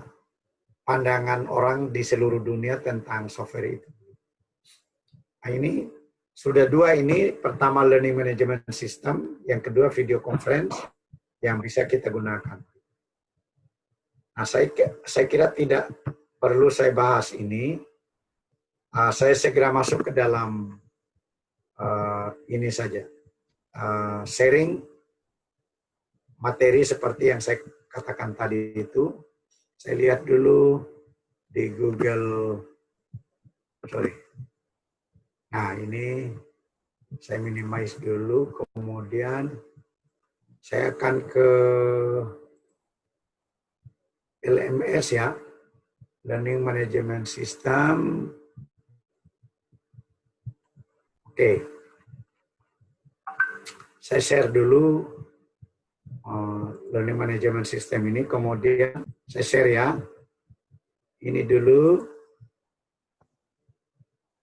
pandangan orang di seluruh dunia tentang software itu. Nah, ini sudah 2 ini, pertama Learning Management System, yang kedua video conference yang bisa kita gunakan. Nah, saya kira tidak perlu saya bahas ini. Saya segera masuk ke dalam ini saja. Sharing materi seperti yang saya katakan tadi itu. Saya lihat dulu di Google, Nah, ini saya minimize dulu, kemudian saya akan ke LMS ya, Learning Management System. Oke, saya share dulu Learning Management System ini, kemudian saya share ya. Ini dulu.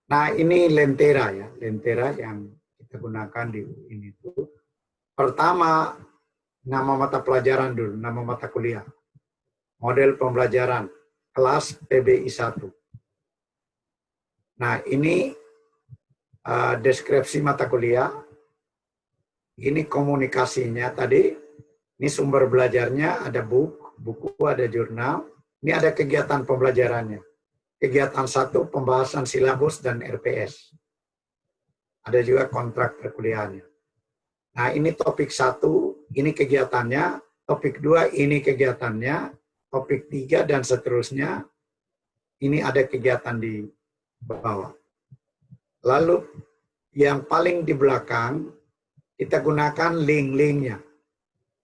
Nah, ini Lentera ya, Lentera yang kita gunakan di ini itu. Pertama, nama mata pelajaran dulu, nama mata kuliah. Model pembelajaran, kelas PBI 1. Nah, ini deskripsi mata kuliah. Ini komunikasinya tadi. Ini sumber belajarnya, ada buku, ada jurnal. Ini ada kegiatan pembelajarannya. Kegiatan 1, pembahasan silabus dan RPS. Ada juga kontrak perkuliahannya. Nah, ini topik 1, ini kegiatannya. Topik 2, ini kegiatannya. Topik 3, dan seterusnya. Ini ada kegiatan di bawah. Lalu, yang paling di belakang, kita gunakan link-linknya.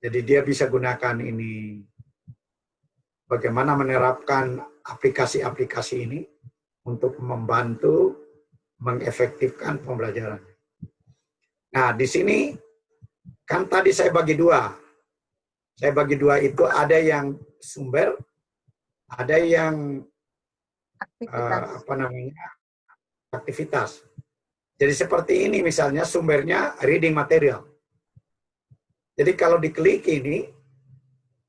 Jadi, dia bisa gunakan ini. Bagaimana menerapkan aplikasi-aplikasi ini untuk membantu mengefektifkan pembelajaran. Nah, di sini kan tadi saya bagi 2. Saya bagi 2 itu ada yang sumber, ada yang aktivitas. Jadi seperti ini misalnya sumbernya reading material. Jadi kalau diklik ini,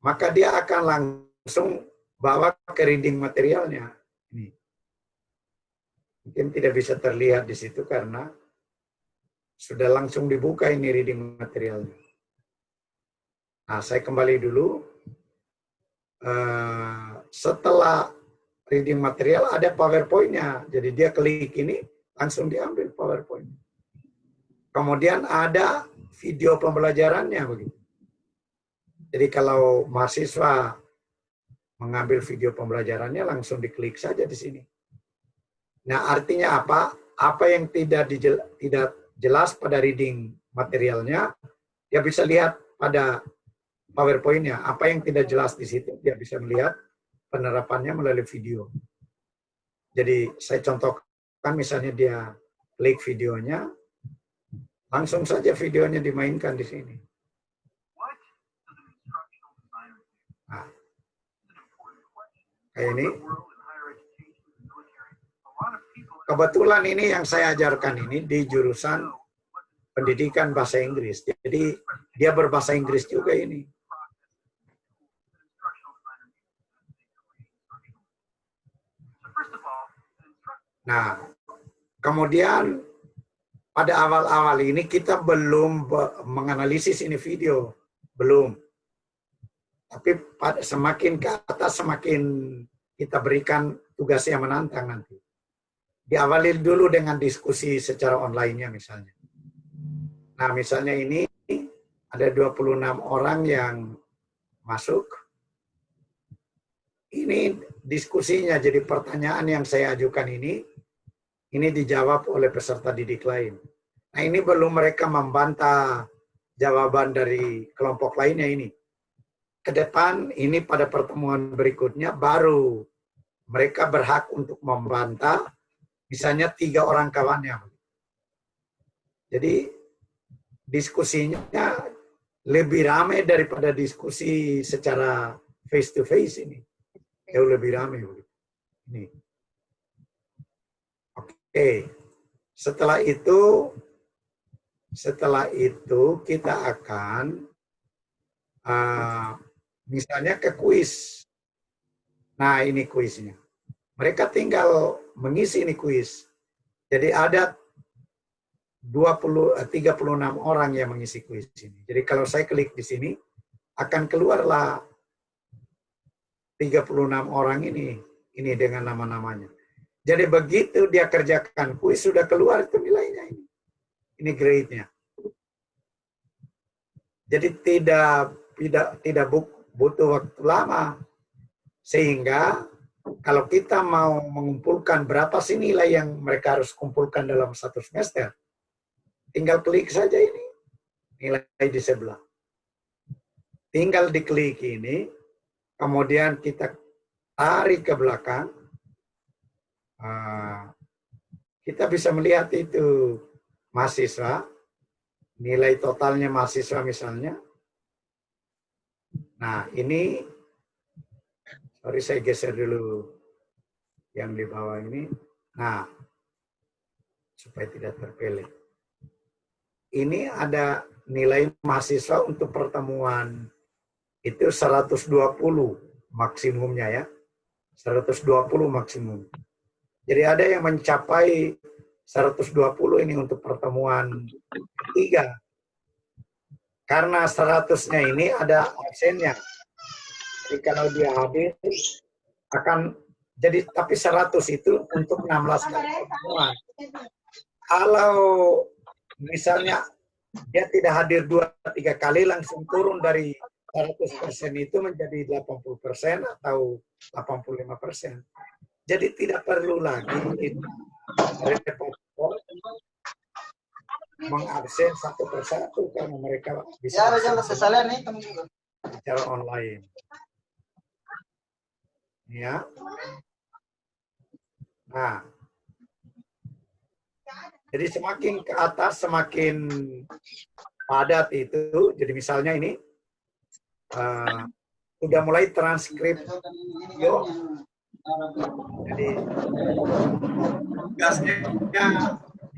maka dia akan langsung bawa ke reading materialnya. Ini. Mungkin tidak bisa terlihat di situ karena sudah langsung dibuka ini reading materialnya. Nah, saya kembali dulu. Setelah reading material ada PowerPoint-nya. Jadi dia klik ini, langsung diambil PowerPoint. Kemudian ada video pembelajarannya begitu. Jadi kalau mahasiswa mengambil video pembelajarannya langsung diklik saja di sini. Nah, artinya apa? Apa yang tidak jelas pada reading materialnya, dia bisa lihat pada PowerPoint-nya. Apa yang tidak jelas di situ, dia bisa melihat penerapannya melalui video. Jadi saya contohkan misalnya dia klik videonya, langsung saja videonya dimainkan di sini. Nah, kayak ini. Kebetulan ini yang saya ajarkan ini di jurusan pendidikan bahasa Inggris. Jadi dia berbahasa Inggris juga ini. Nah, kemudian pada awal-awal ini kita belum menganalisis ini video. Belum. Tapi semakin ke atas, semakin kita berikan tugas yang menantang nanti. Diawali dulu dengan diskusi secara online-nya misalnya. Nah, misalnya ini ada 26 orang yang masuk. Ini diskusinya, jadi pertanyaan yang saya ajukan ini dijawab oleh peserta didik lain. Nah, ini belum mereka membantah jawaban dari kelompok lainnya ini. Ke depan ini pada pertemuan berikutnya baru mereka berhak untuk membantah misalnya 3 orang kawannya. Jadi diskusinya lebih ramai daripada diskusi secara face to face ini. Jauh lebih ramai. Ini. Oke. Setelah itu kita akan misalnya ke kuis. Nah, ini kuisnya. Mereka tinggal mengisi ini kuis. Jadi ada 36 orang yang mengisi kuis ini. Jadi kalau saya klik di sini, akan keluarlah 36 orang ini dengan nama-namanya. Jadi begitu dia kerjakan kuis, sudah keluar itu nilainya ini. Ini grade-nya. Jadi tidak butuh waktu lama. Sehingga kalau kita mau mengumpulkan berapa sih nilai yang mereka harus kumpulkan dalam 1 semester, tinggal klik saja ini, nilai di sebelah. Tinggal diklik ini, kemudian kita tarik ke belakang, kita bisa melihat itu mahasiswa, nilai totalnya mahasiswa misalnya. Nah, ini, sorry saya geser dulu yang di bawah ini. Nah, supaya tidak terpilih. Ini ada nilai mahasiswa untuk pertemuan itu 120 maksimumnya ya. 120 maksimum. Jadi ada yang mencapai 120 ini untuk pertemuan ketiga. Karena 100-nya ini ada absennya. Jadi kalau dia hadir akan jadi, tapi 100 itu untuk 16 kali pertemuan. Kalau misalnya dia tidak hadir 2-3 kali, langsung turun dari 100% itu menjadi 80% atau 85%. Jadi tidak perlu lagi repot mengabsen satu persatu karena mereka bisa secara online. Ya. Nah, jadi semakin ke atas semakin padat itu. Jadi misalnya ini sudah mulai transkrip video. Jadi tugasnya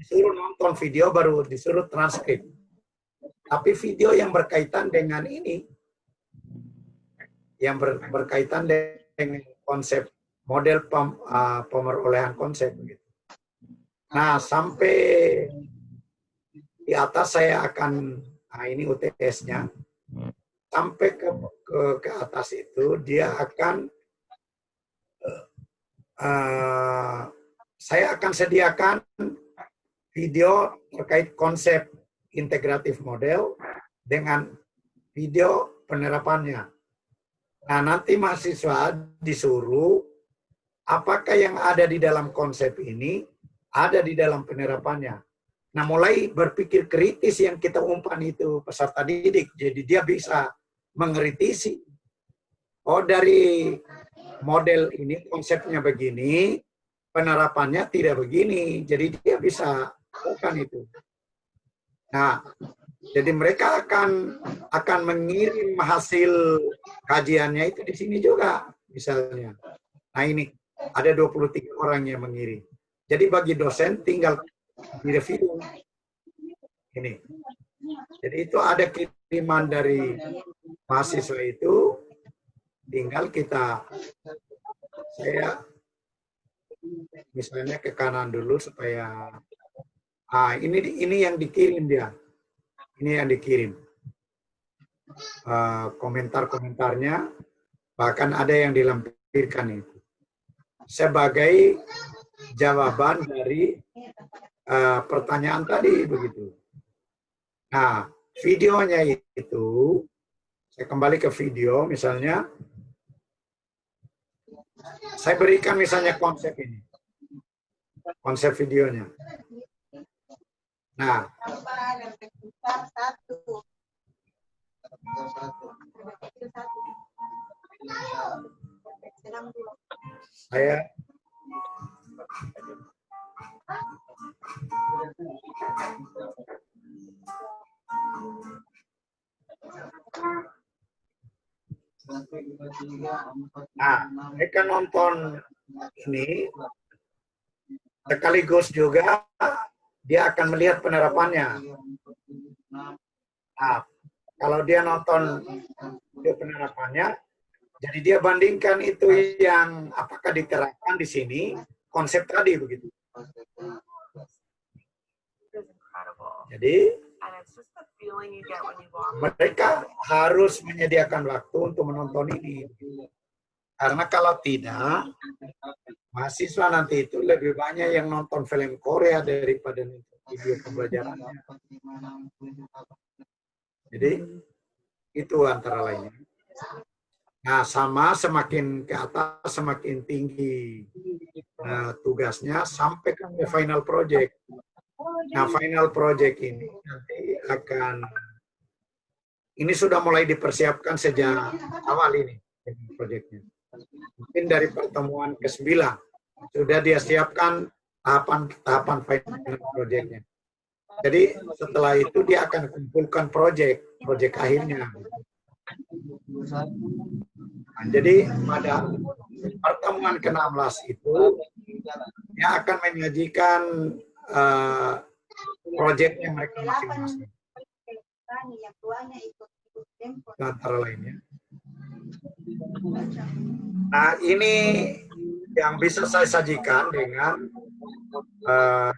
disuruh nonton video baru disuruh transkrip. Tapi video yang berkaitan dengan ini, yang berkaitan dengan konsep model pemerolehan konsep. Nah, sampai di atas saya akan, nah ini UTS-nya, sampai ke atas itu dia akan, saya akan sediakan video terkait konsep integratif model dengan video penerapannya. Nah, nanti mahasiswa disuruh apakah yang ada di dalam konsep ini ada di dalam penerapannya. Nah, mulai berpikir kritis yang kita umpan itu peserta didik. Jadi dia bisa mengkritisi. Oh, dari model ini konsepnya begini, penerapannya tidak begini. Jadi dia bisa lakukan itu. Nah, jadi mereka akan mengirim hasil kajiannya itu di sini juga, misalnya. Nah, ini ada 23 orang yang mengirim. Jadi bagi dosen tinggal direview. Ini. Jadi itu ada kiriman dari mahasiswa itu, tinggal saya misalnya ke kanan dulu supaya, ini yang dikirim dia. Ini yang dikirim. Komentar-komentarnya, bahkan ada yang dilampirkan itu. Sebagai jawaban dari pertanyaan tadi, begitu. Nah, videonya itu, saya kembali ke video, misalnya, saya berikan misalnya konsep ini. Konsep videonya. Nah, saya mereka nonton ini sekaligus juga dia akan melihat penerapannya. Nah, kalau dia nonton video penerapannya, jadi dia bandingkan itu yang apakah diterapkan di sini, konsep tadi begitu. Jadi mereka harus menyediakan waktu untuk menonton ini. Karena kalau tidak, mahasiswa nanti itu lebih banyak yang nonton film Korea daripada video pembelajarannya. Jadi itu antara lainnya. Nah, sama semakin ke atas semakin tinggi tugasnya sampai ke final project. Nah, final project ini nanti ini sudah mulai dipersiapkan sejak awal ini proyeknya. Mungkin dari pertemuan ke-9 sudah dia siapkan tahapan final projectnya. Jadi setelah itu dia akan kumpulkan project akhirnya. Nah, jadi pada pertemuan ke-16 itu dia akan menyajikan proyeknya mereka masing-masing. Antara lainnya. Nah, ini yang bisa saya sajikan dengan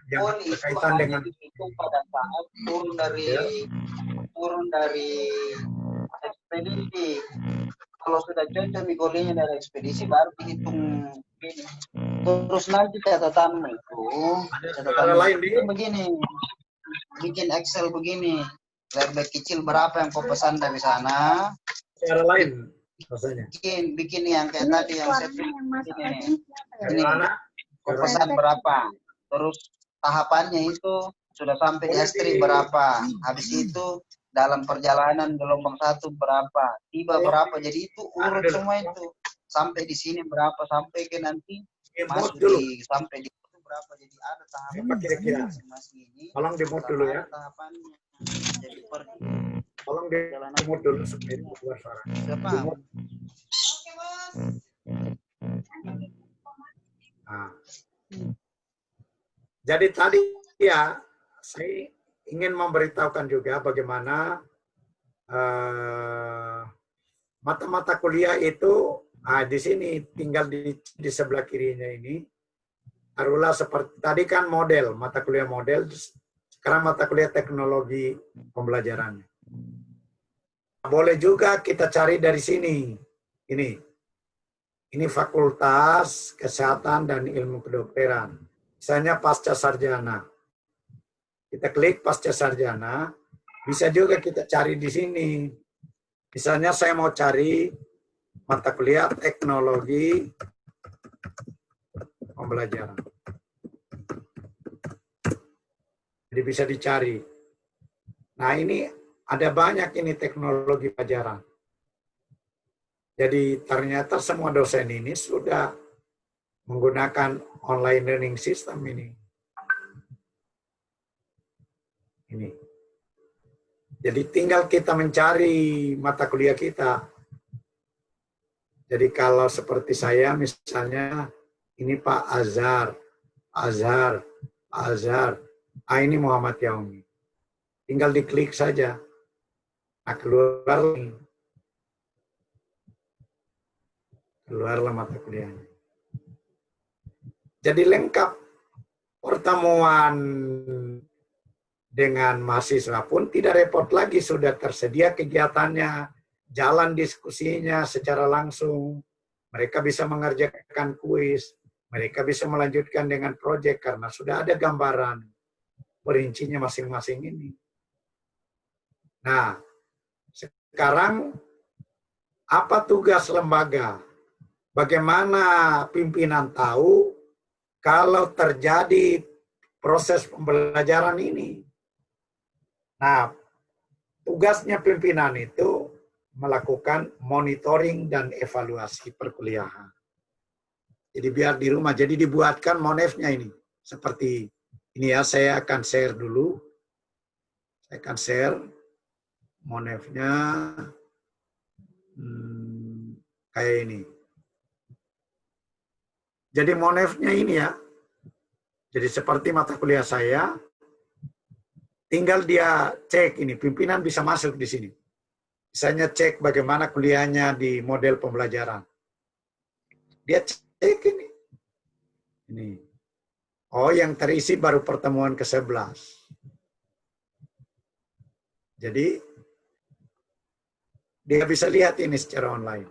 yang berkaitan dengan pada saat turun dari ekspedisi. Kalau sudah cocok mikolnya dari ekspedisi baru dihitung. Terus nanti catatanmu itu, itu begini, bikin Excel begini, lebar kecil berapa yang kau pesan dari sana. Cara lain rasanya. Bikin yang kayak tadi yang saya ini kau pesan berapa, terus tahapannya itu sudah sampai di S3 berapa, habis itu dalam perjalanan gelombang 1 berapa, tiba berapa, jadi itu urut semua itu sampai di sini berapa, sampai ke nanti masuk di sampai di itu berapa, jadi ada tahapan kira-kira masing-masing ini. Tolong dimut dulu ya. Tahapannya. Jadi tolong dimut dulu supaya keluar suara. Siapa? Oke, Bos. Nah. Jadi tadi Ya, saya ingin memberitahukan juga bagaimana mata-mata kuliah itu di sini tinggal di sebelah kirinya ini. Taruhlah seperti tadi kan model, mata kuliah model, sekarang mata kuliah teknologi pembelajaran. Boleh juga kita cari dari sini. Ini Fakultas Kesehatan dan Ilmu Kedokteran. Misalnya pasca sarjana. Kita klik pasca sarjana, bisa juga kita cari di sini. Misalnya saya mau cari mata kuliah teknologi pembelajaran. Jadi bisa dicari. Nah ini ada banyak ini teknologi pelajaran. Jadi ternyata semua dosen ini sudah menggunakan online learning system ini. Jadi tinggal kita mencari mata kuliah kita. Jadi kalau seperti saya misalnya ini Pak Azhar. Ini Muhammad Yaumi. Tinggal diklik saja. Nah, keluarlah mata kuliahnya. Jadi lengkap pertemuan dengan mahasiswa pun tidak repot lagi, sudah tersedia kegiatannya, jalan diskusinya secara langsung. Mereka bisa mengerjakan kuis, mereka bisa melanjutkan dengan proyek karena sudah ada gambaran perincinya masing-masing ini. Nah, sekarang apa tugas lembaga? Bagaimana pimpinan tahu kalau terjadi proses pembelajaran ini? Nah, tugasnya pimpinan itu melakukan monitoring dan evaluasi perkuliahan. Jadi biar di rumah, jadi dibuatkan monefnya ini. Seperti ini ya, saya akan share dulu. Saya akan share monefnya kayak ini. Jadi monefnya ini ya. Jadi seperti mata kuliah saya, tinggal dia cek ini, pimpinan bisa masuk di sini. Misalnya cek bagaimana kuliahnya di model pembelajaran. Dia cek ini. Oh, yang terisi baru pertemuan ke-11. Jadi, dia bisa lihat ini secara online.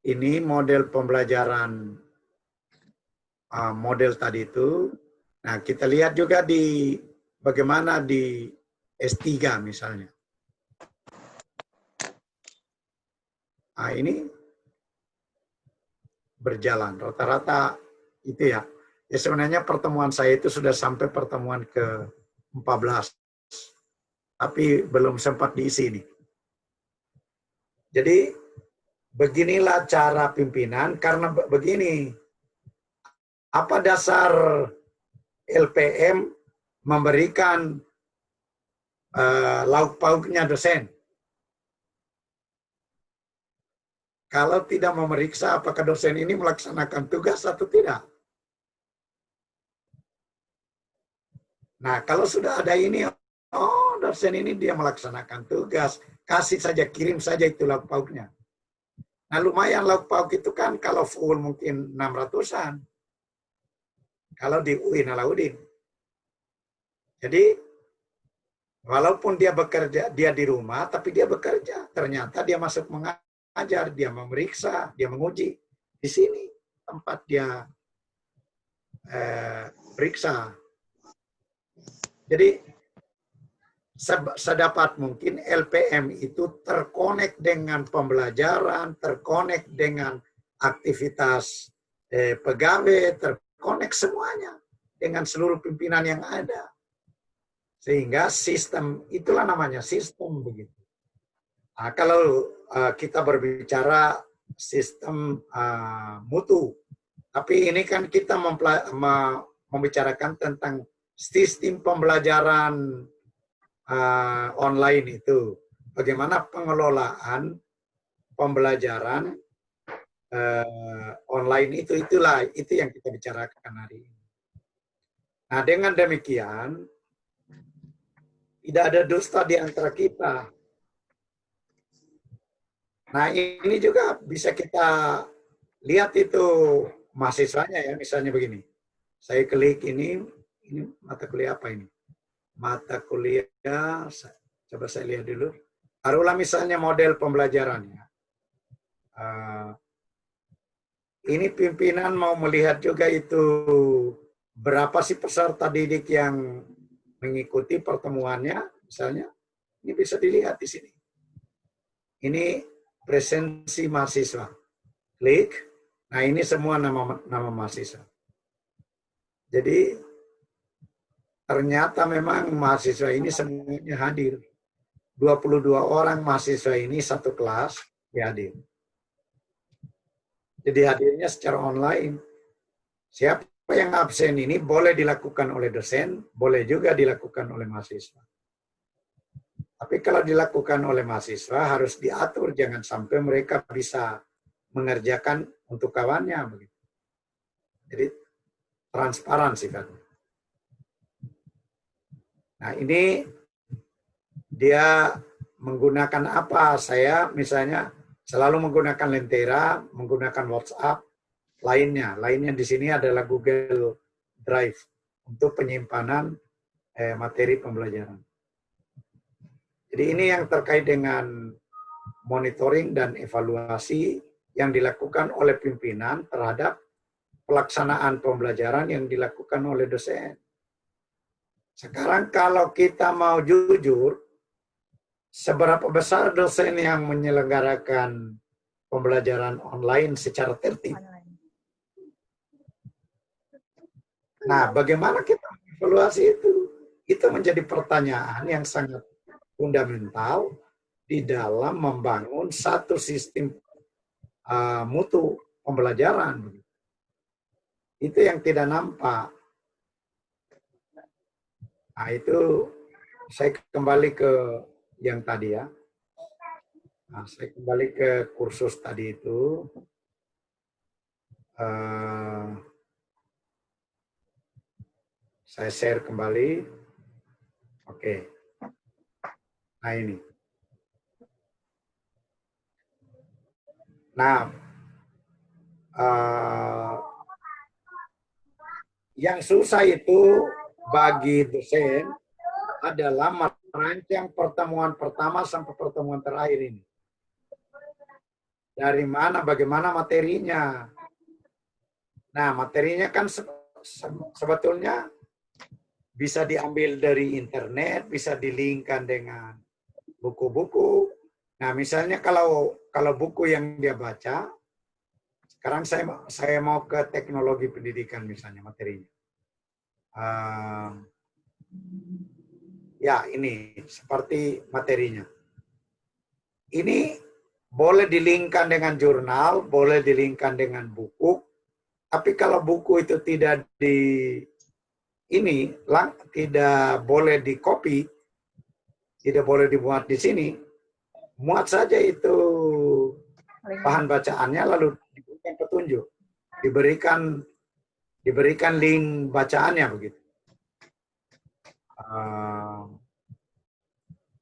Ini model pembelajaran model tadi itu. Nah, kita lihat juga di bagaimana di S3 misalnya. Nah, ini berjalan. Rata-rata itu ya. Ya sebenarnya pertemuan saya itu sudah sampai pertemuan ke-14. Tapi belum sempat diisi nih. Jadi, beginilah cara pimpinan, karena begini, apa dasar LPM memberikan lauk pauknya dosen? Kalau tidak memeriksa apakah dosen ini melaksanakan tugas atau tidak. Nah, kalau sudah ada ini, oh dosen ini dia melaksanakan tugas, kasih saja, kirim saja itu lauk pauknya. Nah, lumayan lauk pauk itu kan kalau full mungkin 600-an. Kalau di UIN Alauddin. Jadi, walaupun dia bekerja, dia di rumah, tapi dia bekerja. Ternyata dia masuk mengajar, dia memeriksa, dia menguji. Di sini tempat dia periksa. Jadi, sedapat mungkin LPM itu terkonek dengan pembelajaran, terkonek dengan aktivitas pegawai, terkonek semuanya dengan seluruh pimpinan yang ada. Sehingga sistem, itulah namanya sistem begitu. Nah, kalau kita berbicara sistem mutu, tapi ini kan kita membicarakan tentang sistem pembelajaran online itu. Bagaimana pengelolaan pembelajaran online itu yang kita bicarakan hari ini. Nah, dengan demikian tidak ada dusta di antara kita. Nah, ini juga bisa kita lihat itu mahasiswanya ya, misalnya begini. Saya klik ini mata kuliah apa ini? Mata kuliah, coba saya lihat dulu. Taruhlah misalnya model pembelajarannya. Ini pimpinan mau melihat juga itu berapa sih peserta didik yang mengikuti pertemuannya, misalnya. Ini bisa dilihat di sini. Ini presensi mahasiswa. Klik. Nah, ini semua nama mahasiswa. Jadi ternyata memang mahasiswa ini semuanya hadir. 22 orang mahasiswa ini satu kelas hadir. Jadi hadirnya secara online. Siapa yang absen ini boleh dilakukan oleh dosen, boleh juga dilakukan oleh mahasiswa. Tapi kalau dilakukan oleh mahasiswa harus diatur, jangan sampai mereka bisa mengerjakan untuk kawannya. Begitu. Jadi transparan sifatnya. Nah, ini dia menggunakan apa? Saya misalnya selalu menggunakan Lentera, menggunakan WhatsApp, lainnya di sini adalah Google Drive untuk penyimpanan materi pembelajaran. Jadi ini yang terkait dengan monitoring dan evaluasi yang dilakukan oleh pimpinan terhadap pelaksanaan pembelajaran yang dilakukan oleh dosen. Sekarang kalau kita mau jujur, seberapa besar dosen yang menyelenggarakan pembelajaran online secara tertib? Nah, bagaimana kita mengevaluasi itu? Itu menjadi pertanyaan yang sangat fundamental di dalam membangun satu sistem mutu pembelajaran. Itu yang tidak nampak. Nah, itu saya kembali ke yang tadi ya. Nah, saya kembali ke kursus tadi itu. Saya share kembali. Oke. Nah, ini. Nah, yang susah itu bagi dosen adalah merancang pertemuan pertama sampai pertemuan terakhir ini. Dari mana, bagaimana materinya. Nah, materinya kan sebetulnya bisa diambil dari internet, bisa dilingkan dengan buku-buku. Nah, misalnya kalau buku yang dia baca, sekarang saya mau ke teknologi pendidikan misalnya materinya. Ya, ini seperti materinya. Ini boleh dilingkan dengan jurnal, boleh dilingkan dengan buku, tapi kalau buku itu tidak tidak boleh di-copy, tidak boleh dimuat di sini, muat saja itu bahan bacaannya lalu diberikan petunjuk, diberikan link bacaannya begitu,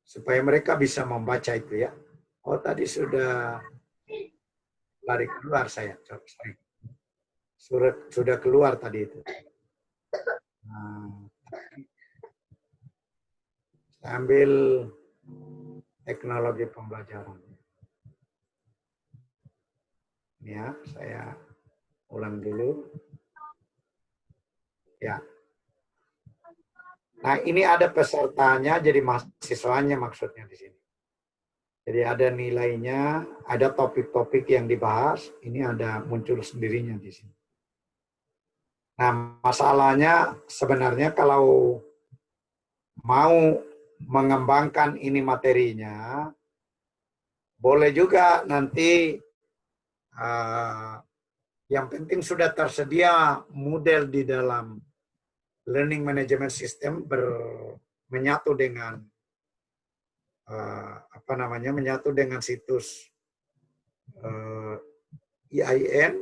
supaya mereka bisa membaca itu ya. Oh, tadi sudah lari keluar saya. Sudah keluar tadi itu. Saya ambil teknologi pembelajaran. Ya, saya ulang dulu. Ya. Nah, ini ada pesertanya, jadi mahasiswanya maksudnya di sini. Jadi ada nilainya, ada topik-topik yang dibahas, ini ada muncul sendirinya di sini. Nah, masalahnya sebenarnya kalau mau mengembangkan ini materinya, boleh juga nanti yang penting sudah tersedia model di dalam learning management system menyatu dengan menyatu dengan situs IAIN.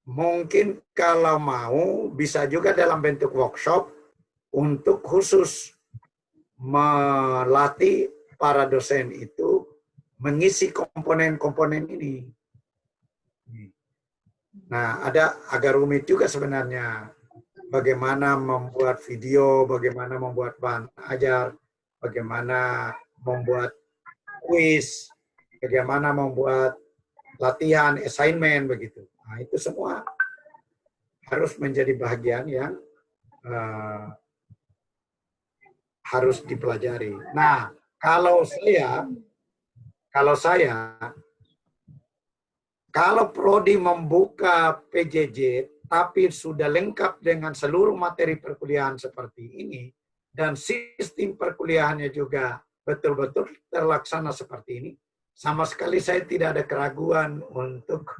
Mungkin kalau mau bisa juga dalam bentuk workshop untuk khusus melatih para dosen itu mengisi komponen-komponen ini. Nah, agak rumit juga sebenarnya. Bagaimana membuat video, bagaimana membuat bahan ajar, bagaimana membuat kuis, bagaimana membuat latihan, assignment, begitu. Nah, itu semua harus menjadi bagian yang harus dipelajari. Nah, kalau prodi membuka PJJ, tapi sudah lengkap dengan seluruh materi perkuliahan seperti ini, dan sistem perkuliahannya juga betul-betul terlaksana seperti ini, sama sekali saya tidak ada keraguan untuk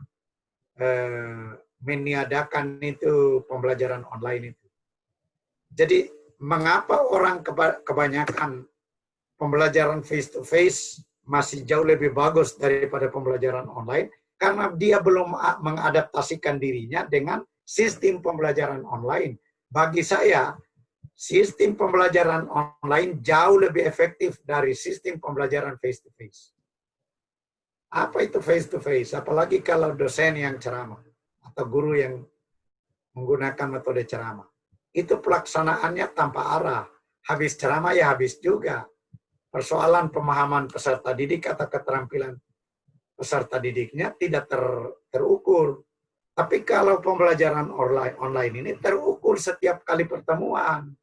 meniadakan itu pembelajaran online itu. Jadi, mengapa orang kebanyakan pembelajaran face-to-face masih jauh lebih bagus daripada pembelajaran online? Karena dia belum mengadaptasikan dirinya dengan sistem pembelajaran online. Bagi saya, sistem pembelajaran online jauh lebih efektif dari sistem pembelajaran face-to-face. Apa itu face-to-face? Apalagi kalau dosen yang ceramah atau guru yang menggunakan metode ceramah. Itu pelaksanaannya tanpa arah. Habis ceramah ya habis juga. Persoalan pemahaman peserta didik atau keterampilan peserta didiknya tidak terukur. Tapi kalau pembelajaran online ini terukur setiap kali pertemuan.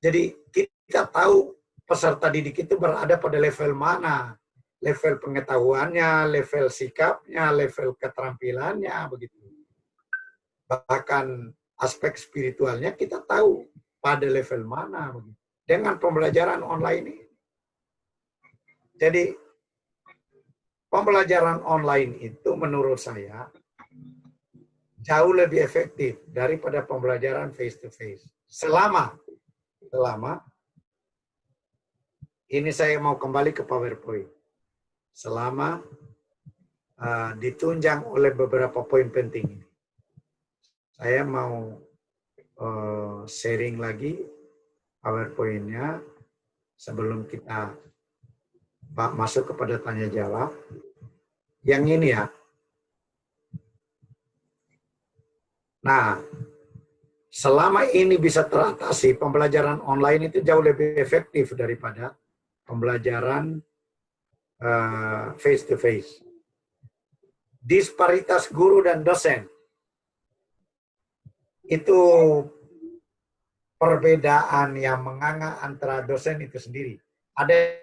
Jadi kita tahu peserta didik itu berada pada level mana. Level pengetahuannya, level sikapnya, level keterampilannya, begitu. Bahkan aspek spiritualnya kita tahu pada level mana. Begitu. Dengan pembelajaran online ini. Jadi pembelajaran online itu menurut saya jauh lebih efektif daripada pembelajaran face-to-face. Selama ini saya mau kembali ke PowerPoint. Selama ditunjang oleh beberapa poin penting ini. Saya mau sharing lagi PowerPoint-nya sebelum kita masuk kepada tanya jawab. Yang ini ya. Nah, selama ini bisa teratasi, pembelajaran online itu jauh lebih efektif daripada pembelajaran face-to-face. Disparitas guru dan dosen. Itu perbedaan yang menganga antara dosen itu sendiri. Ada